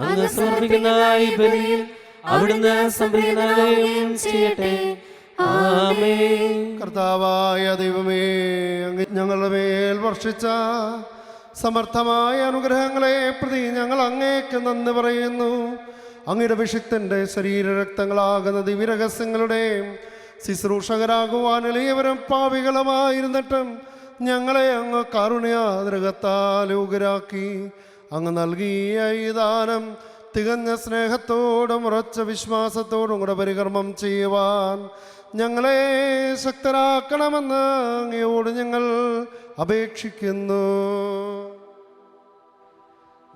അങ്ങ് സമർപ്പിക്കുന്ന ഈ ബലിയിൽ അവിടുന്ന് സംപ്രീതനാകുകയും ചെയ്യട്ടെ. ആമേൻ. കർത്താവായ ദൈവമേ, അങ്ങ് ഞങ്ങളുടെ മേൽ വർഷിച്ച സമർത്ഥമായ അനുഗ്രഹങ്ങളെ പ്രതി ഞങ്ങൾ അങ്ങേക്ക് നന്ദി പറയുന്നു. അങ്ങയുടെ അഭിഷിക്തന്റെ ശരീരരക്തങ്ങളാകുന്ന ദിവ്യരഹസ്യങ്ങളുടെയും ശുശ്രൂഷകരാകുവാൻ എളിയവരും പാപികളുമായിരുന്നിട്ടും ഞങ്ങളെ അങ്ങ് കാരുണ്യാദ്രകത്താൽ യോഗ്യരാക്കി. അങ്ങ് നൽകിയ ഈ ദാനം തികഞ്ഞ സ്നേഹത്തോടും ഉറച്ച വിശ്വാസത്തോടും കൂടെ പരികർമ്മം ചെയ്യുവാൻ ഞങ്ങളെ ശക്തരാക്കണമെന്ന് അങ്ങയോട് ഞങ്ങൾ അപേക്ഷിക്കുന്നു.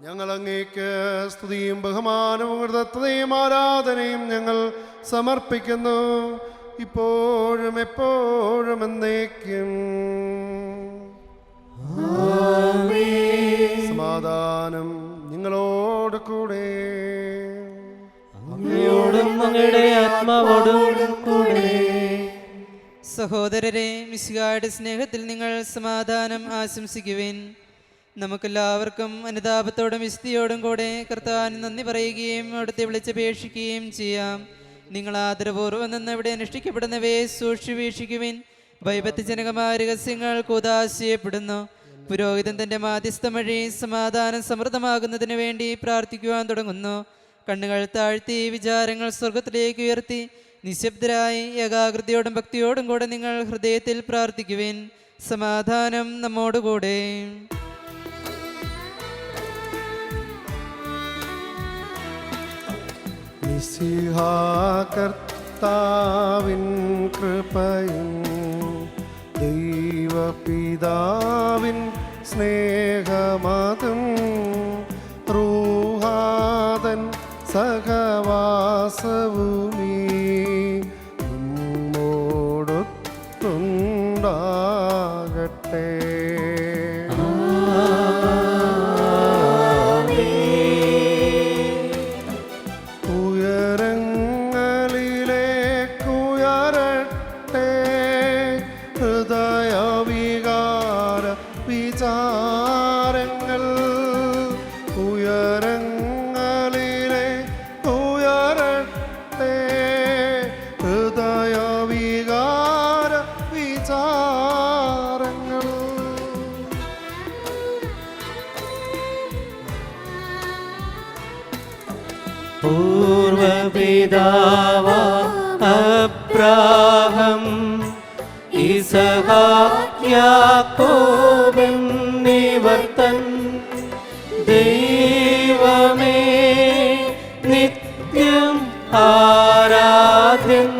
ഞങ്ങൾ അങ്ങേക്ക് സ്തുതിയും ബഹുമാനവും കൃതജ്ഞതയും ആരാധനയും ഞങ്ങൾ സമർപ്പിക്കുന്നു, ഇപ്പോഴും എപ്പോഴും എന്നേക്കും. സമാധാനം നിങ്ങളോട് കൂടെ. അങ്ങയോടും അങ്ങയുടെ ആത്മാവോടും കൂടെ. സഹോദരരെ, മിശിഹായുടെ സ്നേഹത്തിൽ നിങ്ങൾ സമാധാനം ആശംസിക്കുവിൻ. നമുക്കെല്ലാവർക്കും അനുതാപത്തോടും വിശുദ്ധിയോടും കൂടെ കർത്താവിന് നന്ദി പറയുകയും അവിടുത്തെ വിളിച്ചപേക്ഷിക്കുകയും ചെയ്യാം. നിങ്ങൾ ആദരപൂർവ്വം നിന്ന് ഇവിടെ അനുഷ്ഠിക്കപ്പെടുന്നവയെ സൂക്ഷിവീക്ഷിക്കുവിൻ. ഭയഭക്തിജനകമായ രഹസ്യങ്ങൾ കൂദാശയപ്പെടുന്നു. പുരോഹിതൻ തൻ്റെ മാധ്യസ്ഥം വഴി സമാധാനം സമൃദ്ധമാകുന്നതിന് വേണ്ടി പ്രാർത്ഥിക്കുവാൻ തുടങ്ങുന്നു. കണ്ണുകൾ താഴ്ത്തി വിചാരങ്ങൾ സ്വർഗത്തിലേക്ക് ഉയർത്തി നിശബ്ദരായി ഏകാഗ്രതയോടും ഭക്തിയോടും കൂടെ നിങ്ങൾ ഹൃദയത്തിൽ പ്രാർത്ഥിക്കുവിൻ. സമാധാനം നമ്മോടുകൂടെ. മിശിഹാ കർത്താവിൻ കൃപയും ദൈവപിതാവിൻ സ്നേഹമതും റൂഹാതൻ സഹവാസവുമീ നമ്മോടൊത്തുണ്ടാകട്ടെ. പൂർവപിതാവ അബ്രാഹം ഇസഹാക്ക് യാക്കോബ് എന്നിവർ തൻ ദൈവമേ നിത്യം ആരാധ്യൻ.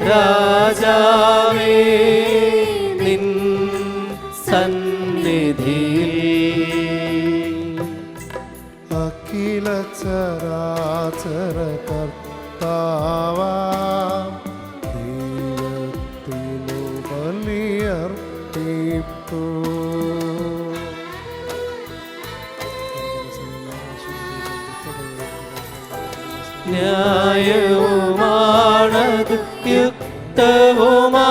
രാജാവേ നിൻ സന്നിധിയിൽ അഖില ചരാചര കർത്താവാം ദൈവത്തിനു ബലിയർപ്പിപ്പൂ. ന്യായവുമാണത് യുക്തവുമാ,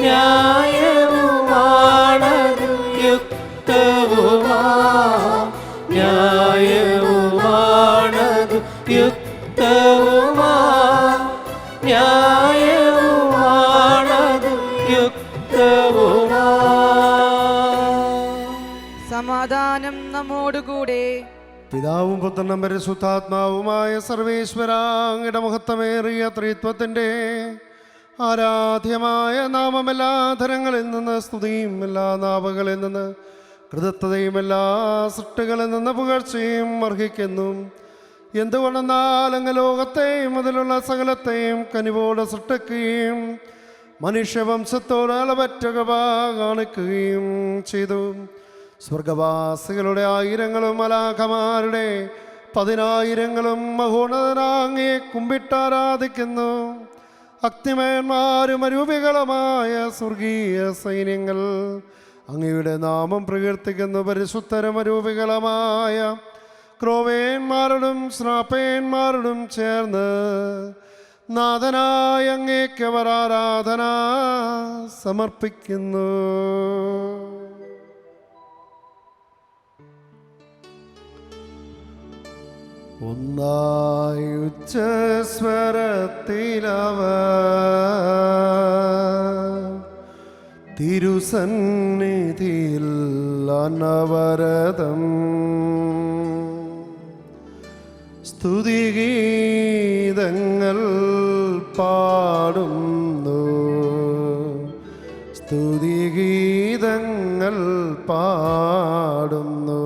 ന്യായവുമാണത് യുക്തവുമാ, ന്യായവുമാണത് യുക്തവുമാ, ന്യായവുമാണത് യുക്തവുമാ. സമാധാനം നമ്മോടുകൂടെ. പിതാവും പുത്രനും പരിശുദ്ധാത്മാവുമായ സർവേശ്വര, അങ്ങയുടെ മഹത്വമേറിയ ത്രിത്വത്തിൻ്റെ ആരാധ്യമായ നാമം എല്ലാ ധരങ്ങളിൽ നിന്ന് സ്തുതിയും എല്ലാ നാവുകളിൽ നിന്ന് കൃതജ്ഞതയും എല്ലാ സൃഷ്ടികളിൽ നിന്ന് പുകഴ്ചയും അർഹിക്കുന്നു. എന്തുകൊണ്ടെന്നാൽ അങ്ങ് ലോകത്തെയും അതിലുള്ള സകലത്തെയും കനിവോടെ സൃഷ്ടിക്കുകയും മനുഷ്യവംശത്തോട് അളവറ്റ കൃപ കാണിക്കുകയും ചെയ്തു. സ്വർഗവാസികളുടെ ആയിരങ്ങളും മലാഖമാരുടെ 10,000 മഹോന്നതനാങ്ങയെ കുമ്പിട്ടാരാധിക്കുന്നു. അഗ്നിമയന്മാരും അരൂപികളുമായ സ്വർഗീയ സൈന്യങ്ങൾ അങ്ങയുടെ നാമം പ്രകീർത്തിക്കുന്നു. പരിശുദ്ധരും അരൂപികളുമായ ക്രോവേന്മാരോടും ശ്രാപ്പേന്മാരോടും ചേർന്ന് നാഥനായ അങ്ങേക്ക് അവർ ആരാധന സമർപ്പിക്കുന്നു. ഒന്നായി ഉച്ചസ്വരത്തിലവർ തിരുസന്നിധിയിൽ അനവരതം സ്തുതിഗീതങ്ങൾ പാടുന്നു, സ്തുതിഗീതങ്ങൾ പാടുന്നു.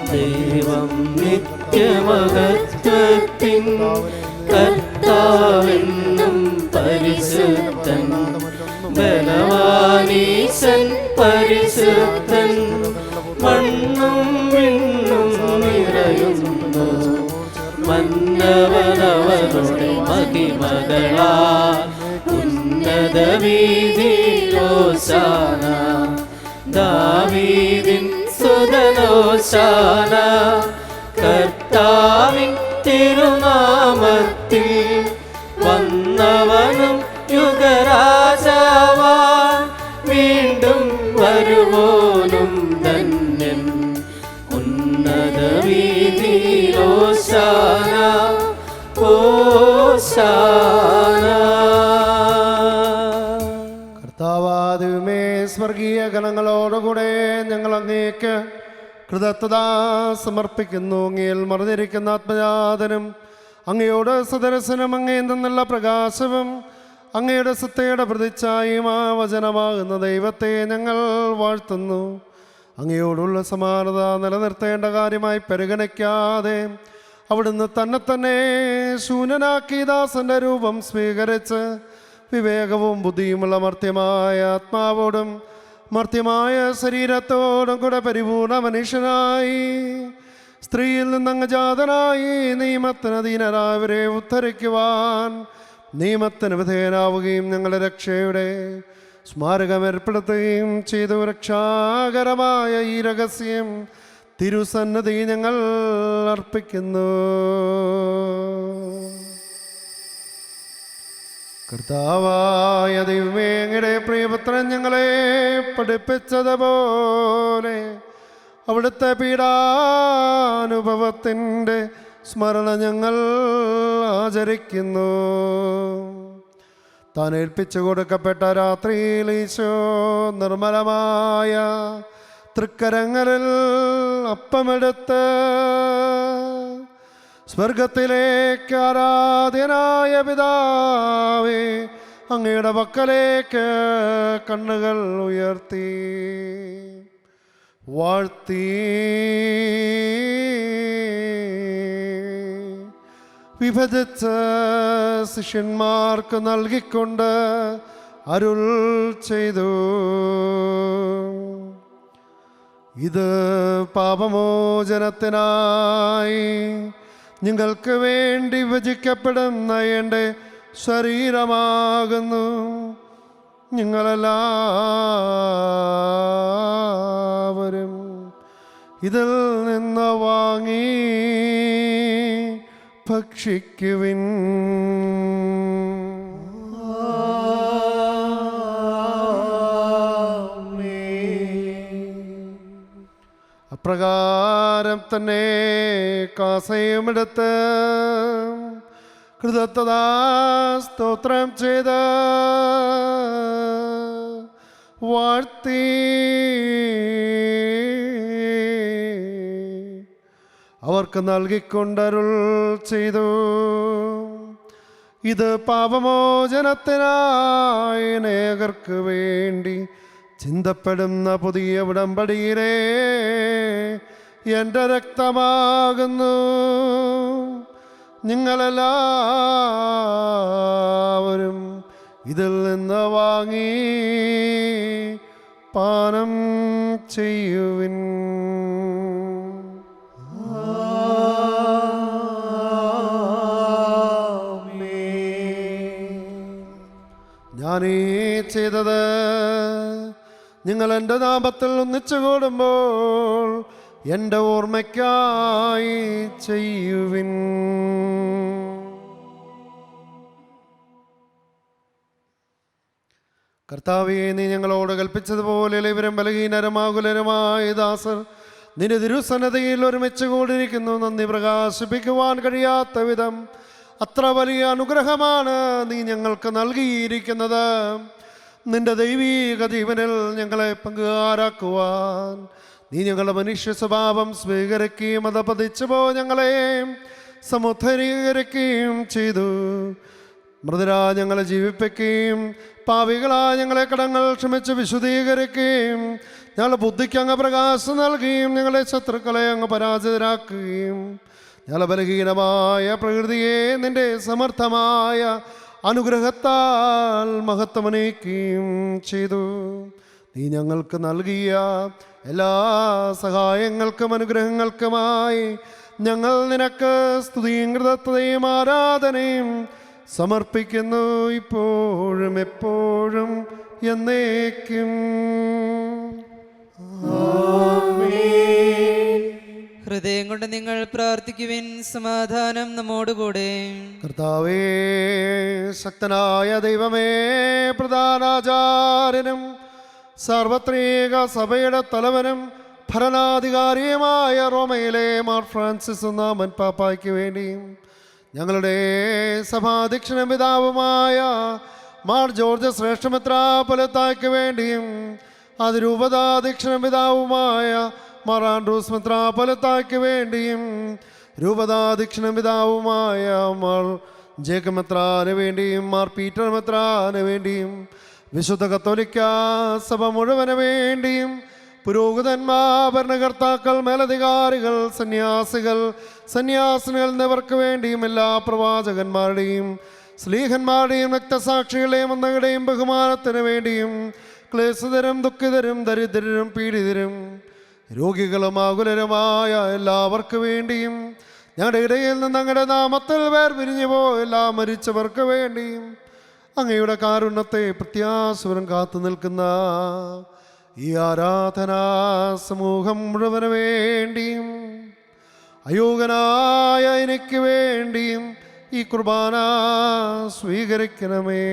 ദൈവം നിത്യമഹത്വത്തിൻ കർത്താവെന്നും പരിശുദ്ധൻ, ബലവാനീശൻ പരിശുദ്ധൻ, മണ്ണും വിണ്ണും നിറയുന്നു മന്നവനവനുടെ മഹിമകളാൽ. ഉന്നത വീതിയിലോശാന, ദാവീദിൻ സുതനോശാന. കർത്താവിൻ തിരുനാമത്തിൽ വന്നവനും യുഗരാജാവാൻ, വീണ്ടും വരുവോനും ധന്യൻ. ഉന്നത വീതിയിലോശാന, ഓശാന. കർത്താവാദുമേ, സ്വർഗീയ ഗണങ്ങളോടുകൂടെ ഞങ്ങൾ അങ്ങേക്ക് കൃതജ്ഞത സമർപ്പിക്കുന്നു. അങ്ങയിൽ മറഞ്ഞിരിക്കുന്ന ആത്മജാതനും അങ്ങയോട് സദരസനും അങ്ങയിൽ നിന്നുള്ള പ്രകാശവും അങ്ങയുടെ സത്തയുടെ പ്രതിച്ഛായയും ആ വചനമാകുന്ന ദൈവത്തെ ഞങ്ങൾ വാഴ്ത്തുന്നു. അങ്ങയോടുള്ള സമാനത നിലനിർത്തേണ്ട കാര്യമായി പരിഗണിക്കാതെ അവിടുന്ന് തന്നെ ശൂന്യനാക്കി ദാസന്റെ രൂപം സ്വീകരിച്ച് വിവേകവും ബുദ്ധിയുമുള്ള മർത്യമായ ആത്മാവോടും മർത്യമായ ശരീരത്തോടും കൂടെ പരിപൂർണ മനുഷ്യനായി സ്ത്രീയിൽ നിന്നങ്ങ് ജാതനായി നിയമത്തിന് അധീനരായവരെ ഉദ്ധരിക്കുവാൻ നിയമത്തിന് വിധേയനാവുകയും ഞങ്ങളുടെ രക്ഷയുടെ സ്മാരകം ഏർപ്പെടുത്തുകയും ചെയ്തു. രക്ഷാകരമായ ഈ രഹസ്യം തിരുസന്നിധി ഞങ്ങൾ അർപ്പിക്കുന്നു. കർത്താവായ ദൈവമേ, അങ്ങയുടെ പ്രിയപുത്രൻ ഞങ്ങളെ പഠിപ്പിച്ചതുപോലെ അവിടുത്തെ പീഡാനുഭവത്തിൻ്റെ സ്മരണ ഞങ്ങൾ ആചരിക്കുന്നു. താൻ ഏൽപ്പിച്ചു കൊടുക്കപ്പെട്ട രാത്രിയിൽ ഈശോ നിർമ്മലമായ തൃക്കരങ്ങളിൽ അപ്പമെടുത്ത് സ്വർഗത്തിലേക്ക് ആരാധ്യനായ പിതാവേ, അങ്ങയുടെ പക്കലേക്ക് കണ്ണുകൾ ഉയർത്തി വാഴ്ത്തി വിഭജിച്ച് ശിഷ്യന്മാർക്ക് നൽകിക്കൊണ്ട് അരുൾ ചെയ്തു. ഇത് പാപമോചനത്തിനായി നിങ്ങൾക്ക് വേണ്ടി വിഭജിക്കപ്പെടുന്ന എൻ്റെ ശരീരമാകുന്നു. നിങ്ങളെല്ലാവരും ഇതിൽ നിന്ന് വാങ്ങി ഭക്ഷിക്കുവിൻ. അപ്രകാരം തന്നെ കാസയുമെടുത്ത് കൃതജ്ഞതാ സ്തോത്രം ചെയ്ത് വാഴ്ത്തി അവർക്ക് നൽകിക്കൊണ്ടരുൾ ചെയ്തു. ഇത് പാപമോചനത്തിനായി അനേകർക്ക് വേണ്ടി ചിന്തപ്പെടുന്ന പുതിയ ഉടമ്പടിയിലെ എൻ്റെ രക്തമാകുന്നു. നിങ്ങളെല്ലാവരും ഇതിൽ നിന്ന് വാങ്ങി പാനം ചെയ്യുവിൻ. ഞാനീ ചെയ്തത് നിങ്ങൾ എൻ്റെ നാമത്തിൽ ഒന്നിച്ചു കൂടുമ്പോൾ എൻ്റെ ഓർമ്മയ്ക്കായി ചെയ്യുവിൻ. കർത്താവേ, നീ ഞങ്ങളോട് കൽപ്പിച്ചതുപോലെ ഇവരും ബലഹീനരും ആകുലരുമായ ദാസർ നിന്റെ തിരുസന്നതയിൽ ഒരുമിച്ച് കൂടിയിരിക്കുന്നു. നന്ദി പ്രകാശിപ്പിക്കുവാൻ കഴിയാത്ത വിധം അത്ര വലിയ അനുഗ്രഹമാണ് നീ ഞങ്ങൾക്ക് നൽകിയിരിക്കുന്നത്. നിന്റെ ദൈവീക ജീവനിൽ ഞങ്ങളെ പങ്കുകാരാക്കുവാൻ നീ ഞങ്ങളുടെ മനുഷ്യ സ്വഭാവം സ്വീകരിക്കുകയും അത് പതിച്ചുപോ ഞങ്ങളെ സമുദ്ധരീകരിക്കുകയും ചെയ്തു. മൃതരാ ഞങ്ങളെ ജീവിപ്പിക്കുകയും പാപികളാ ഞങ്ങളെ കടങ്ങൾ ക്ഷമിച്ച് വിശുദ്ധീകരിക്കുകയും ഞങ്ങളുടെ ബുദ്ധിക്ക് അങ്ങ് പ്രകാശം നൽകുകയും ഞങ്ങളെ ശത്രുക്കളെ അങ്ങ് പരാജിതരാക്കുകയും ഞങ്ങളുടെ ബലഹീനമായ പ്രകൃതിയെ നിന്റെ സമർത്ഥമായ അനുഗ്രഹത്താൽ മഹത്വമനയിക്കുകയും ചെയ്തു. നീ ഞങ്ങൾക്ക് നൽകിയ എല്ലാ സഹായങ്ങൾക്കും അനുഗ്രഹങ്ങൾക്കുമായി ഞങ്ങൾ നിനക്ക് സ്തുതിയും കൃതജ്ഞതയും ആരാധനയും സമർപ്പിക്കുന്നു, ഇപ്പോഴും എപ്പോഴും എന്നേക്കും. ഹൃദയം കൊണ്ട് നിങ്ങൾ പ്രാർത്ഥിക്കുവിൻ. സമാധാനം നമ്മോടുകൂടെ. കർത്താവേ, ശക്തനായ ദൈവമേ, പ്രധാനാചാര്യനും സാർവത്രിക സഭയുടെ തലവനും ഭരണാധികാരിയുമായ റോമയിലെ മാർ ഫ്രാൻസിസ് ഒന്നാമൻ പാപ്പായ്ക്ക് വേണ്ടിയും ഞങ്ങളുടെ സഭാധ്യക്ഷനും പിതാവുമായ മാർ ജോർജ് ശ്രേഷ്ഠ മെത്രാപ്പൊലീത്തായ്ക്ക് വേണ്ടിയും അതിരൂപതാധ്യക്ഷനും പിതാവുമായ മാർ ആൻഡ്രൂസ് മെത്രാപ്പൊലീത്തായ്ക്ക് വേണ്ടിയും രൂപതാധ്യക്ഷനും പിതാവുമായ മാർ ജേക്കബ് മെത്രാന് വേണ്ടിയും മാർ പീറ്റർ മെത്രാന് വേണ്ടിയും വിശുദ്ധ കത്തോലിക്ക സഭ മുഴുവന് വേണ്ടിയും പുരോഹിതന്മാർ, ഭരണകർത്താക്കൾ, മേലധികാരികൾ, സന്യാസിനികൾ എന്നിവർക്ക് വേണ്ടിയും എല്ലാ പ്രവാചകന്മാരുടെയും സ്ലീഹന്മാരുടെയും രക്തസാക്ഷികളുടെയും ഒന്നങ്ങളുടെയും ബഹുമാനത്തിന് വേണ്ടിയും ക്ലേശിതരും ദുഃഖിതരും ദരിദ്രരും പീഡിതരും രോഗികളും ആകുലരുമായ എല്ലാവർക്കു വേണ്ടിയും ഞങ്ങളുടെ ഇടയിൽ നിന്ന് അങ്ങയുടെ നാമത്തിൽ വേർപിരിഞ്ഞു പോയ എല്ലാ മരിച്ചവർക്ക് വേണ്ടിയും അങ്ങയുടെ കാരുണ്യത്തെ പ്രത്യാശവരം കാത്തു നിൽക്കുന്ന ഈ ആരാധനാ സമൂഹം മുഴുവന് വേണ്ടിയും അയോഗ്യനായ എനിക്ക് വേണ്ടിയും ഈ കുർബാന സ്വീകരിക്കണമേ.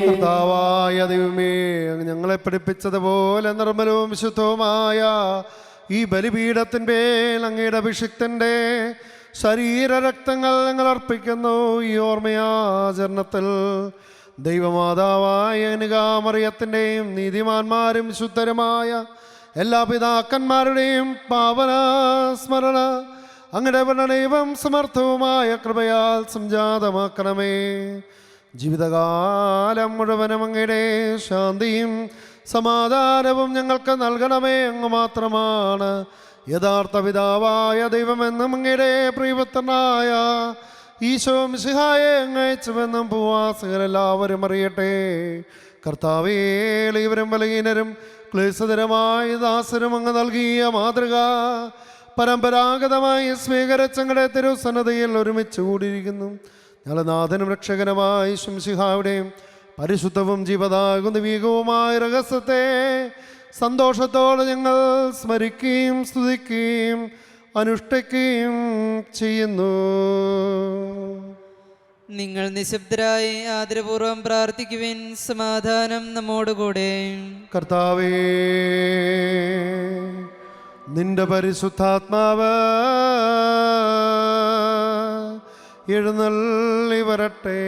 കർത്താവായ ദൈവമേ, ഞങ്ങളെ പഠിപ്പിച്ചതുപോലെ നിർമ്മലവും വിശുദ്ധവുമായ ഈ ബലിപീഠത്തിന്മേൽ അങ്ങയുടെ അഭിഷിക്തന്റെ ശരീരരക്തങ്ങൾ ഞങ്ങൾ അർപ്പിക്കുന്നു. ഈ ഓർമ്മയാചരണത്തിൽ ദൈവമാതാവായ കന്യകാമറിയത്തിൻ്റെയും നീതിമാന്മാരും ശുദ്ധരുമായ എല്ലാ പിതാക്കന്മാരുടെയും പാവന സ്മരണ അങ്ങയുടെ വർണ്ണനയും സമർത്ഥവുമായ കൃപയാൽ സംജാതമാക്കണമേ. ജീവിതകാലം മുഴുവനും അങ്ങയുടെ ശാന്തിയും സമാധാനവും ഞങ്ങൾക്ക് നൽകണമേ. അങ്ങ് മാത്രമാണ് യഥാർത്ഥ പിതാവായ ദൈവമെന്നും അങ്ങയുടെ പ്രിയപുത്രനായ ഈശോ മിശിഹായെ അങ്ങയച്ചുവെന്നും ഭൂവാസികളെല്ലാവരും അറിയട്ടെ. കർത്താവേ, ഇവരും ബലഹീനരും ക്ലേശതരമായ ദാസരും അങ്ങ് നൽകിയ മാതൃക പരമ്പരാഗതമായി സ്വീകരിച്ചങ്ങളുടെ തിരുസന്നതയിൽ ഒരുമിച്ച് കൂടിയിരിക്കുന്നു. ഞങ്ങളുടെ നാഥനും രക്ഷകനുമായ ഈശോ മിശിഹായുടെയും പരിശുദ്ധവും ജീവദാകുന്ന ദൈവികവുമായ രഹസ്യത്തെ സന്തോഷത്തോടെ ഞങ്ങൾ സ്മരിക്കുകയും സ്തുതിക്കുകയും അനുഷ്ഠിക്കുകയും ചെയ്യുന്നു. നിങ്ങൾ നിശബ്ദരായി ആദരപൂർവ്വം പ്രാർത്ഥിക്കുവിൻ. സമാധാനം നമ്മോടുകൂടെ. കർത്താവേ, നിന്റെ പരിശുദ്ധാത്മാവ് എഴുന്നള്ളി വരട്ടെ.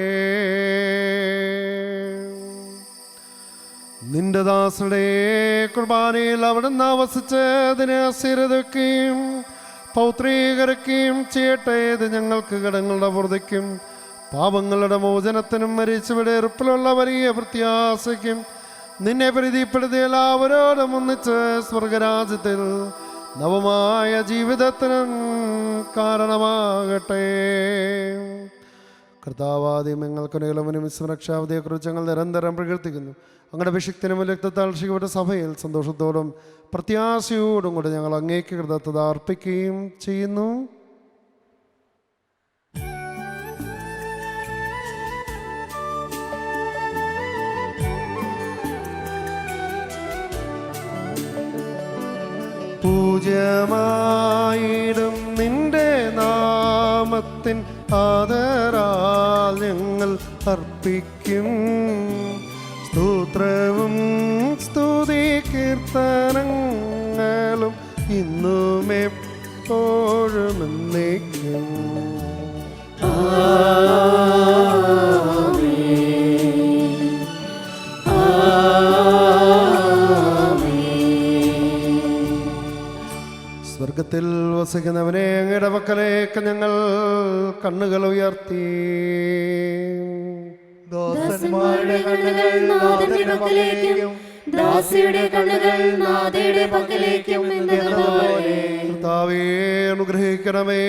നിന്റെ ദാസരുടെ കുർബാനയിൽ അവിടുന്ന് വസിച്ചതിനെ ആശീർവദിക്കുകയും പൗത്രീകരിക്കുകയും ചെയ്യട്ടെ. ഇത് ഞങ്ങൾക്ക് കടങ്ങളുടെ പൂർത്തിക്കും പാപങ്ങളുടെ മോചനത്തിനും മരിച്ചവിടെ ഉറപ്പിലുള്ള വലിയ പ്രത്യാശയ്ക്കും നിന്നെ പ്രീതിപ്പെടുത്തിയ എല്ലാവരോടും ഒന്നിച്ച് സ്വർഗരാജ്യത്തിൽ നവമായ ജീവിതത്തിനും കാരണമാകട്ടെ. കർത്താവാദ്യം ഞങ്ങൾക്കുനകലവനും സുരക്ഷാവധിയെക്കുറിച്ച് ഞങ്ങൾ നിരന്തരം പ്രകീർത്തിക്കുന്നു. അങ്ങയുടെ അഭിഷിക്തനും രക്തത്താൽ രക്ഷിക്കപ്പെട്ട സഭയിൽ സന്തോഷത്തോടും പ്രത്യാശയോടും കൂടെ ഞങ്ങൾ അങ്ങേക്ക് കൃതജ്ഞത അർപ്പിക്കുകയും ചെയ്യുന്നു. പൂജ്യമായിടും നിന്റെ നാമത്തിൻ ആദരാൽ ഞങ്ങൾ അർപ്പിക്കും സ്തോത്രവും കീർത്തനങ്ങളും ഇന്നും എപ്പോഴും എന്നേക്കും. സ്വർഗത്തിൽ വസിക്കുന്നവനെ അങ്ങയുടെ പക്കലേക്ക് ഞങ്ങൾ കണ്ണുകൾ ഉയർത്തി. ദാസന്മാരുടെ കണ്ണുകൾ നാഥന്റെ പക്കലേക്കും ദാസിയുടെ കണ്ണുകൾ നാഥയുടെ പക്കലേക്കും എന്നതുപോലെ കർത്താവേ അനുഗ്രഹിക്കണമേ.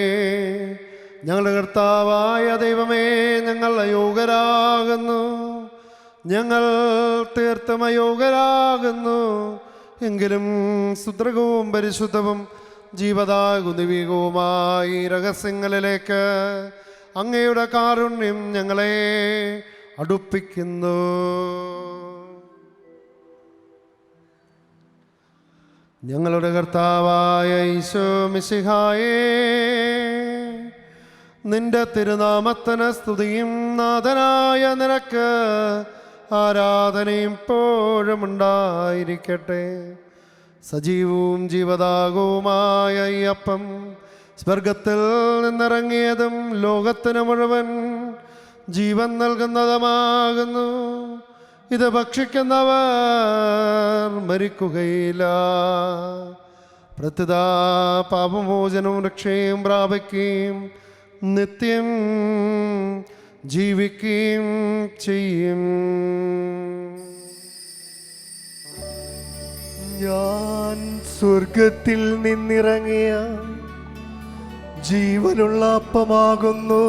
ഞങ്ങളുടെ കർത്താവായ ദൈവമേ, ഞങ്ങൾ അയോഗ്യരാകുന്നു, ഞങ്ങൾ തീർത്തും അയോഗ്യരാകുന്നു. എങ്കിലും സുദ്രകവും പരിശുദ്ധവും ജീവദാകുനിവികവുമായി രഹസ്യങ്ങളിലേക്ക് അങ്ങയുടെ കാരുണ്യം ഞങ്ങളെ അടുപ്പിക്കുന്നു. ഞങ്ങളുടെ കർത്താവായ ഈശോ മിശിഹായേ, നിന്റെ തിരുനാമത്തിന് സ്തുതിയും നാഥനായ നിനക്ക് ആരാധനയും എപ്പോഴും ഉണ്ടായിരിക്കട്ടെ. സജീവവും ജീവദായകവുമായ ഈ അപ്പം സ്വർഗത്തിൽ നിന്നിറങ്ങിയതും ലോകത്തിന് മുഴുവൻ ജീവൻ നൽകുന്നതുമാകുന്നു. ഇത് ഭക്ഷിക്കുന്നവർ മരിക്കുകയില്ല, പ്രത്യുത പാപമോചനവും രക്ഷയും പ്രാപിക്കുകയും നിത്യം ജീവിക്കുകയും ചെയ്യും. ഞാൻ സ്വർഗത്തിൽ നിന്നിറങ്ങിയ ജീവനുള്ള അപ്പമാകുന്നു.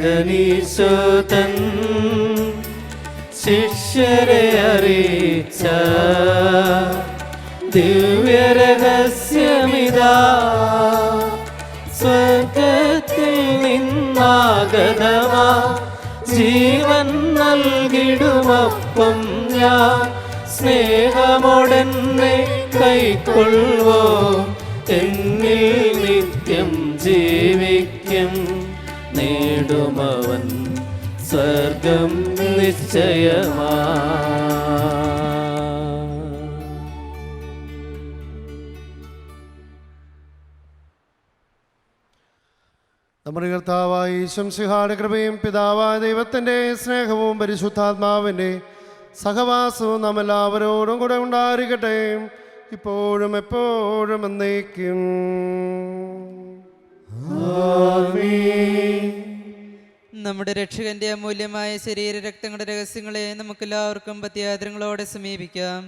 രക്ഷകനീശോതൻ ശിഷ്യരെ അറിയിച്ച ദിവ്യരഹസ്യമിതാ, സ്വർഗത്തിൽ നിന്നാഗതമാ ജീവൻ നൽകിടുമപ്പം ഞാൻ സ്നേഹമോടെന്നെ കൈക്കൊള്ളുവോ, എന്നിൽ നിത്യം ജീവിക്കും, നേടുമവൻ സ്വർഗം നിശ്ചയമാ. നമ്മുടെ കർത്താവായ ഈശോമിശിഹായുടെ കൃപയും പിതാവായ ദൈവത്തിൻ്റെ സ്നേഹവും പരിശുദ്ധാത്മാവിൻ്റെ സഹവാസവും നാം എല്ലാവരോടും കൂടെ ഉണ്ടായിരിക്കട്ടെ, ഇപ്പോഴും എപ്പോഴും എന്നേക്കും. നമ്മുടെ രക്ഷകന്റെ അമൂല്യമായ ശരീര രക്തങ്ങളുടെ രഹസ്യങ്ങളെ നമുക്കെല്ലാവർക്കും പത്യാദരങ്ങളോടെ സമീപിക്കാം.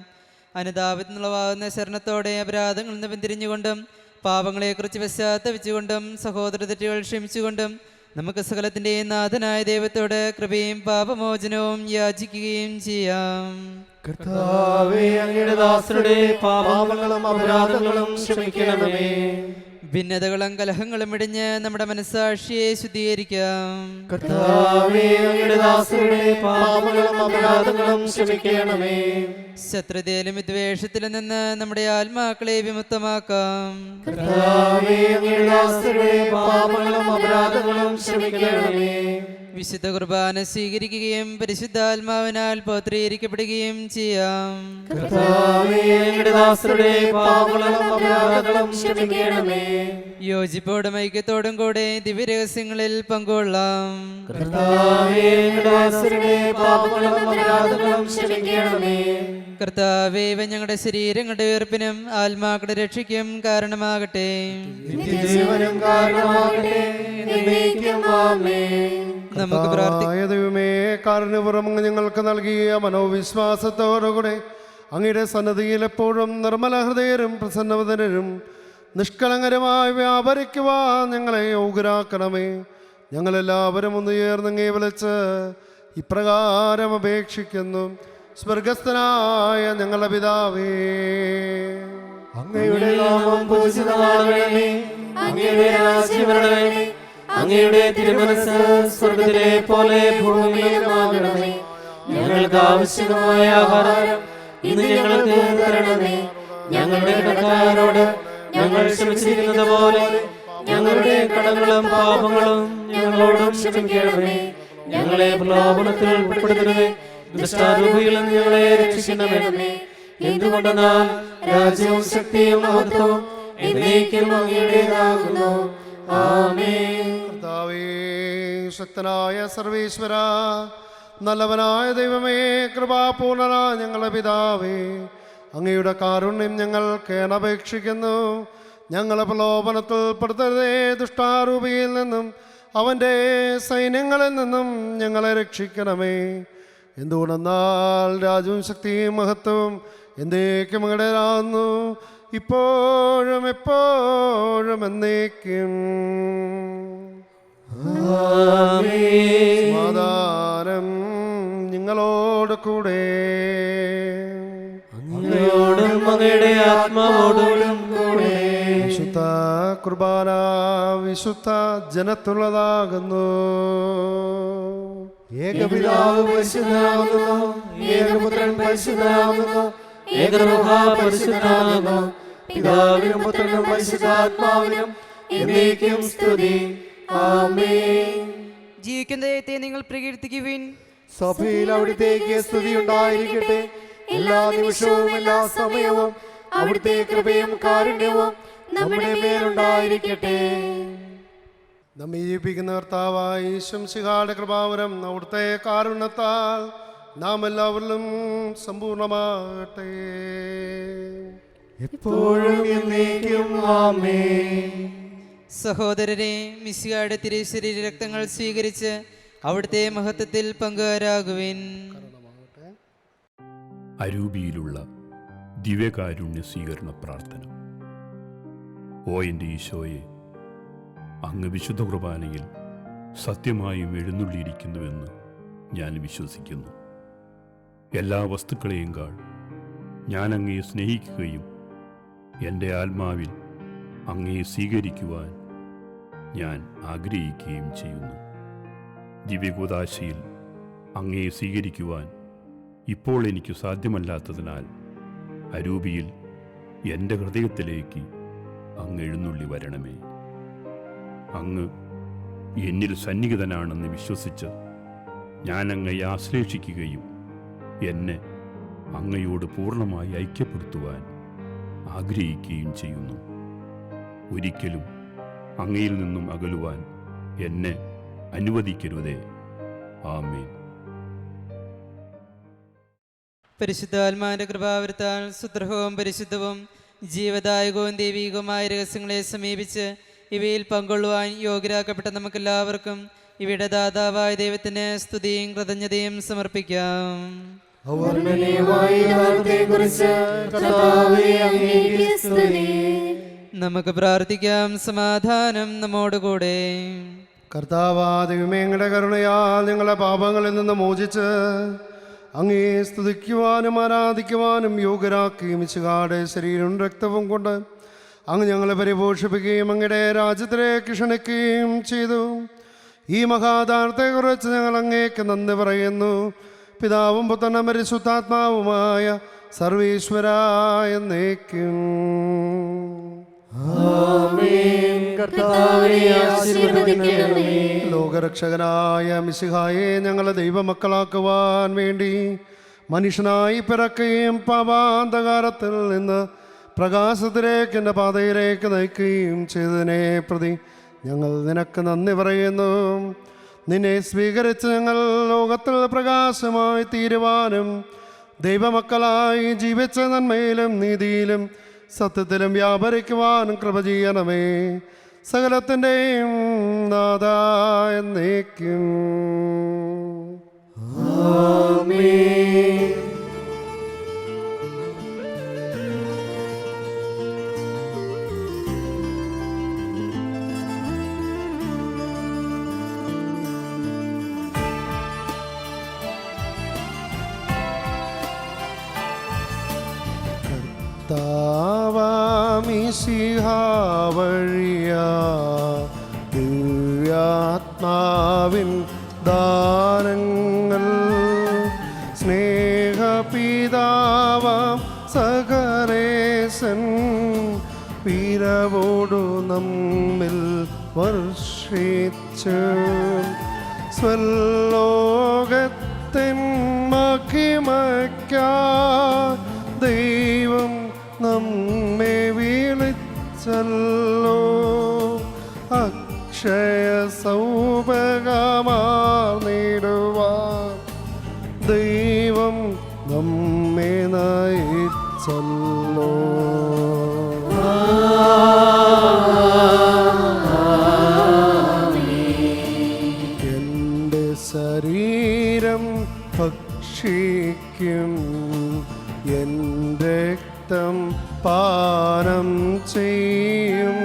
അനുതാപത്തിനുള്ളവാകുന്ന ശരണത്തോടെ അപരാധങ്ങളിൽ നിന്ന് പിന്തിരിഞ്ഞുകൊണ്ടും പാപങ്ങളെക്കുറിച്ച് പശ്ചാത്തപിച്ചുകൊണ്ടും സഹോദര തെറ്റുകൾ ക്ഷമിച്ചുകൊണ്ടും നമുക്ക് സകലത്തിൻ്റെയും നാഥനായ ദൈവത്തോട് കൃപയും പാപമോചനവും യാചിക്കുകയും ചെയ്യാം. കർത്താവേ, അങ്ങയുടെ ദാസരുടെ പാപങ്ങളും അപരാധങ്ങളും ക്ഷമിക്കണമേ. ഭിന്നതകളും കലഹങ്ങളും ഇടിഞ്ഞ് നമ്മുടെ മനസ്സാക്ഷിയെ ശുദ്ധീകരിക്കാം. കർത്താവേ, അങ്ങയുടെ ദാസരുടെ പാപങ്ങളും അപരാധങ്ങളും ക്ഷമിക്കണമേ. ശത്രുതയിലും വിദ്വേഷത്തിലും നിന്ന് നമ്മുടെ ആത്മാക്കളെ വിമുക്തമാക്കാം. കർത്താവേ, അങ്ങയുടെ ദാസരുടെ പാപങ്ങളും അപരാധങ്ങളും ക്ഷമിക്കണമേ. വിശുദ്ധ കുർബാന സ്വീകരിക്കുകയും പരിശുദ്ധാത്മാവിനാൽ പൗത്രീകരിക്കപ്പെടുകയും ചെയ്യാം. കർത്താവേ, അങ്ങയുടെ ദാസരുടെ പാപങ്ങളും അപരാധങ്ങളും ക്ഷമിക്കണമേ. യോജിപ്പോടും ഐക്യത്തോടും കൂടെ ദിവ്യരഹസ്യങ്ങളിൽ പങ്കുകൊള്ളാം. കർത്താവേ, അങ്ങയുടെ ദാസരുടെ പാപങ്ങളും അപരാധങ്ങളും ക്ഷമിക്കണമേ. കർത്താവേ, ഇവ ഞങ്ങളുടെ ശരീരങ്ങളുടെ ഉയർപ്പിനും ആത്മാക്കളുടെ രക്ഷയ്ക്കും കാരണമാകട്ടെ. നിത്യജീവനും കാരണമാകട്ടെ. എന്നേക്കും ആമേൻ. നമുക്ക് പ്രാർത്ഥിക്കാം. കർത്താവായ ദൈവമേ, കാരുണ്യപൂർവ്വം അങ്ങ് ഞങ്ങൾക്ക് നൽകിയ മനോവിശ്വാസത്തോടുകൂടെ അങ്ങയുടെ സന്നദ്ധിയിൽ എപ്പോഴും നിർമ്മല ഹൃദയരും പ്രസന്നവദനരും നിഷ്കളങ്കരമായി വ്യാപരിക്കുവാൻ ഞങ്ങളെ യോഗ്യരാക്കണമേ. ഞങ്ങളെല്ലാവരും ഒന്ന് ചേർന്നങ്ങേ വിളിച്ച് ഇപ്രകാരം അപേക്ഷിക്കുന്നു: സ്വർഗസ്ഥനായ ഞങ്ങളുടെ പിതാവേ, അങ്ങയുടെ നാമം പൂജിതമാകണമേ. അങ്ങയുടെ രാജ്യം വരണമേ. അങ്ങയുടെ തിരുമനസ് സ്വർഗത്തിലെ പോലെ ഭൂമിയിലുമാകണമേ. ഞങ്ങൾക്ക് ആവശ്യമായ ആഹാരം ഇന്ന് ഞങ്ങൾക്ക് തരണമേ. ഞങ്ങളുടെ കടക്കാരോട് ഞങ്ങൾ ക്ഷമിച്ചിരിക്കുന്നത് പോലെ ഞങ്ങളുടെ കടങ്ങളും പാപങ്ങളും ഞങ്ങളോടും ക്ഷമിക്കണമേ. ഞങ്ങളെ പ്രലോഭനത്തിൽ ഉൾപ്പെടുത്തരുതേ, ദുഷ്ടാരൂപിയിൽ നിന്ന് ഞങ്ങളെ രക്ഷിക്കണമേ. എന്തുകൊണ്ടെന്നാൽ രാജ്യവും ശക്തിയും മഹത്വവും എന്നേക്കും അങ്ങയുടേതാകുന്നു. ആമേൻ. കർത്താവേ, ശക്തനായ സർവേശ്വര, നല്ലവനായ ദൈവമേ, കൃപാപൂർണനായ ഞങ്ങളുടെ പിതാവേ, അങ്ങയുടെ കാരുണ്യം ഞങ്ങൾ കേണപേക്ഷിക്കുന്നു. ഞങ്ങളെ പ്രലോഭനത്തിൽ പെടുത്തരുതേ, ദുഷ്ടാരൂപിയിൽ നിന്നും അവൻ്റെ സൈന്യങ്ങളിൽ നിന്നും ഞങ്ങളെ രക്ഷിക്കണമേ. എന്തുകൊണ്ടെന്നാൽ രാജ്യവും ശക്തിയും മഹത്വവും എന്നേക്കും അങ്ങയുടേതാകുന്നു, ഇപ്പോഴും എപ്പോഴും എന്നേക്കും. സമാധാനം നിങ്ങളോട് കൂടെ. അങ്ങയോടും അങ്ങയുടെ ആത്മാവോടും കൂടെ. വിശുദ്ധ കുർബാന വിശുദ്ധ ജനത്തുള്ളതാകുന്നു. ഏകപിതാവ് പരിശുദ്ധനാകുന്നു, ഏകപുത്രൻ പരിശുദ്ധനാകുന്നു, ഏകരൂഹ പരിശുദ്ധനാകുന്നു. പിതാവിനും പുത്രനും പരിശുദ്ധാത്മാവിനും എന്നേക്കും സ്തുതി. ആമേൻ. ജീവിക്കുന്ന ദൈവത്തെ നിങ്ങൾ പ്രകീർത്തിക്കുവിൻ. സഭയിൽ അവിടുത്തേക്ക് സ്തുതി ഉണ്ടായിരിക്കട്ടെ. എല്ലാ നിമിഷവും എല്ലാ സമയവും അവിടുത്തെ കൃപയും കാരുണ്യവും നമ്മുടെ മേലുണ്ടായിരിക്കട്ടെ. നമ്മെ ജീവിപ്പിക്കുന്ന കർത്താവായ ശംസിഹായുടെ കൃപാവരം അവിടുത്തെ കാരുണ്യത്താൽ നാം എല്ലാവരിലും സമ്പൂർണമാകട്ടെ. എപ്പോഴും എന്നേക്കും ആമേൻ. സഹോദരരെ, മിശിഹായുടെ തിരുശരീര രക്തങ്ങൾ സ്വീകരിച്ച് അവിടുത്തെ മഹത്വത്തിൽ പങ്കുകാരാകുവിൻ. അരൂപിയിലുള്ള ദിവ്യകാരുണ്യ സ്വീകരണ പ്രാർത്ഥന. ഓ എൻ്റെ ഈശോയെ, അങ്ങ് വിശുദ്ധ കുർബാനയിൽ സത്യമായും എഴുന്നള്ളിയിരിക്കുന്നുവെന്ന് ഞാൻ വിശ്വസിക്കുന്നു. എല്ലാ വസ്തുക്കളെയും കാൾ ഞാൻ അങ്ങയെ സ്നേഹിക്കുകയും എൻ്റെ ആത്മാവിൽ അങ്ങയെ സ്വീകരിക്കുവാൻ ഞാൻ ആഗ്രഹിക്കുകയും ചെയ്യുന്നു. ദിവ്യകൂദാശയിൽ അങ്ങയെ സ്വീകരിക്കുവാൻ ഇപ്പോൾ എനിക്ക് സാധ്യമല്ലാത്തതിനാൽ അരൂപിയിൽ എൻ്റെ ഹൃദയത്തിലേക്ക് അങ്ങ് എഴുന്നള്ളി വരണമേ. അങ്ങ് എന്നിൽ സന്നിഹിതനാണെന്ന് വിശ്വസിച്ച് ഞാൻ അങ്ങയെ ആശ്ലേഷിക്കുകയും എന്നെ അങ്ങയോട് പൂർണ്ണമായി ഐക്യപ്പെടുത്തുവാൻ ആഗ്രഹിക്കുകയും ചെയ്യുന്നു. ഒരിക്കലും അങ്ങയിൽ നിന്നും അകലുവാൻ എന്നെ അനുവദിക്കരുതേ. ആമേൻ. പരിശുദ്ധാത്മാവിന്റെ കൃപാവരത്താൽ സുത്രഹവും പരിശുദ്ധവും ജീവദായകവും ദൈവികവുമായ രഹസ്യങ്ങളെ സമീപിച്ച് ഇവയിൽ പങ്കൊള്ളുവാൻ യോഗ്യരാക്കപ്പെട്ട നമുക്കെല്ലാവർക്കും ഇവയുടെ ദാതാവായ ദൈവത്തിന് സ്തുതിയും കൃതജ്ഞതയും സമർപ്പിക്കാം. നമുക്ക് പ്രാർത്ഥിക്കാം. സമാധാനം നമ്മോടുകൂടെ. കർത്താവാദൈവമേ, ഞങ്ങളുടെ കരുണയാൽ ഞങ്ങളുടെ പാപങ്ങളിൽ നിന്ന് മോചിച്ച് അങ്ങയെ സ്തുതിക്കുവാനും ആരാധിക്കുവാനും യോഗ്യരാക്കുകയും മിശിഹായുടെ ശരീരവും രക്തവും കൊണ്ട് അങ്ങ് ഞങ്ങളെ പരിപോഷിപ്പിക്കുകയും അങ്ങയുടെ രാജ്യത്തിലേക്ക് ക്ഷണിക്കുകയും ചെയ്തു. ഈ മഹാദാനത്തെക്കുറിച്ച് ഞങ്ങൾ അങ്ങേക്ക് നന്ദി പറയുന്നു. പിതാവും പുത്രനും പരിശുദ്ധാത്മാവുമായ സർവീശ്വരായ എന്നേക്കും. ലോകരക്ഷകനായ മിശിഹായെ ഞങ്ങളെ ദൈവമക്കളാക്കുവാൻ വേണ്ടി മനുഷ്യനായി പിറക്കുകയും പാപാന്തകാരത്തിൽ നിന്ന് പ്രകാശത്തിലേക്ക് എൻ്റെ പാതയിലേക്ക് നയിക്കുകയും ചെയ്തതിനെ പ്രതി ഞങ്ങൾ നിനക്ക് നന്ദി പറയുന്നു. നിന്നെ സ്വീകരിച്ച് ഞങ്ങൾ ലോകത്തിൽ പ്രകാശമായി തീരുവാനും ദൈവമക്കളായി ജീവിച്ച നന്മയിലും നീതിയിലും സത്യത്തിലും വ്യാപരിക്കുവാനും കൃപ ചെയ്യണമേ. സകലത്തിൻ്റെയും നാഥാ എന്നേക്കും. മിശിഹാ വഴിയാ ദിവ്യാ ആത്മാവിൻ ദാനങ്ങൾ സ്നേഹപിതാവാം സകലേശൻ പിറവോടു നമ്മിൽ വർഷിച്ച് സ്വലോകത്തിൻ മഹിമയ്ക്കായി ദൈവം നമ്മെ വിളിച്ചല്ലോ. അക്ഷയ സൗഭഗമാർന്നിടുവാൻ ദൈവം നമ്മെ നയിച്ചല്ലോ. എൻ്റെ ശരീരം ഭക്ഷിക്കും, എൻ്റെ രക്തം പാനം ചെയ്യും.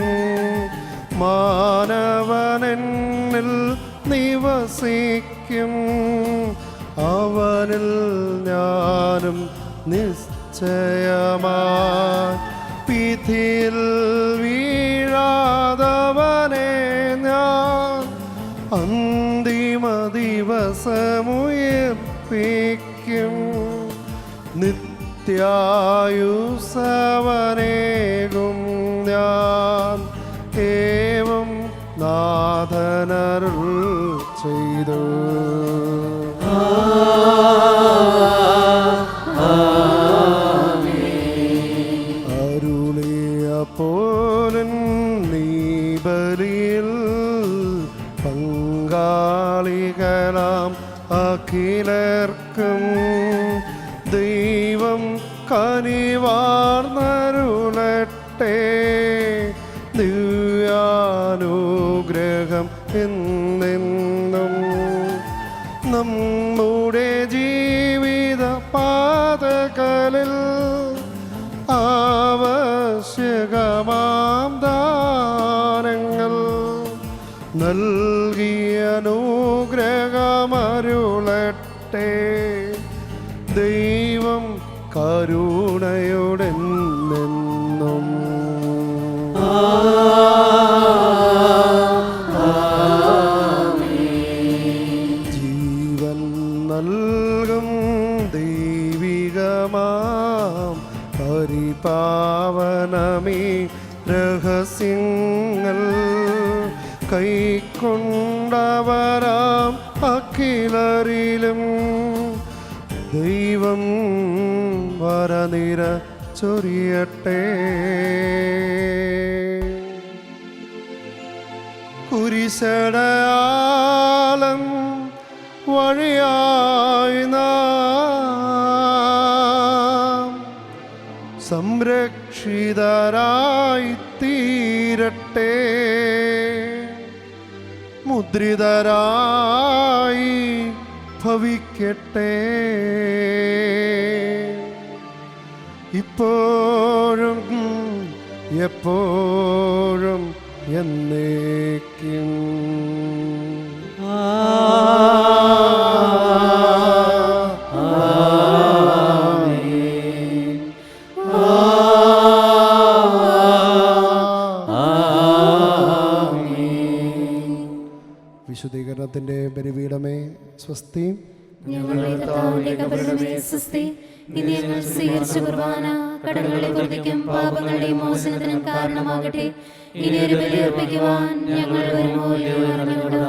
മാനവനെന്നിൽ നിവസിക്കും, അവനിൽ ഞാനും നിശ്ചയമായി. വിധിയിൽ വീഴാതവനെ ഞാൻ അന്തിമ ദിവസമുയർപ്പിക്കും. നിത്യായുസവനേകും ഞാൻ ഏവം നാഥനരുൾ ചെയ്തു. അരുളിയ പോലൻ നീ ബലിയിൽ പങ്കാളികളാം അഖിലർക്കും ദൈവം കനിവാർന്നരുളട്ടെ. ദിവ്യാനുഗ്രഹം എന്നെന്നും നമ്മുടെ ജീവിത പാതകളിൽ ആവശ്യകമാം ദാനങ്ങൾ നൽകിയ അനുഗ്രഹമരുളട്ടെ. ദൈവം കരുണയോടെന്നെന്നും ജീവൻ നൽകും ദൈവികമാം പരിപാവനമീ രഹസ്യങ്ങൾ കൈക്കൊണ്ടവരാം അഖിലരിലും ദൈവം വരനിര ചൊരിയട്ടെ. കുരിശടയാളം വഴിയായി നാം സംരക്ഷിതരായി തീരട്ടെ. മുദ്രിതരായി ഭവിക്കട്ടെ. ഇപ്പോഴും എപ്പോഴും എന്നേക്കും. വിശുദ്ധീകരണത്തിന്റെ ബലിപീഠമേ സ്വസ്തി. ഞങ്ങളുടെ കർത്താവിന്റെ കബറിടമേ സ്വസ്തി. ഇന്ന് ഞങ്ങൾ സ്വീകരിച്ച കുർബാന കടങ്ങളുടെ പൊറുതിക്കും പാപങ്ങളുടെയും മോചനത്തിനും കാരണമാകട്ടെ. ഇനി ഒരു ബലി അർപ്പിക്കുവാൻ ഞങ്ങൾ വരുമോ അറിഞ്ഞുകൂടാ.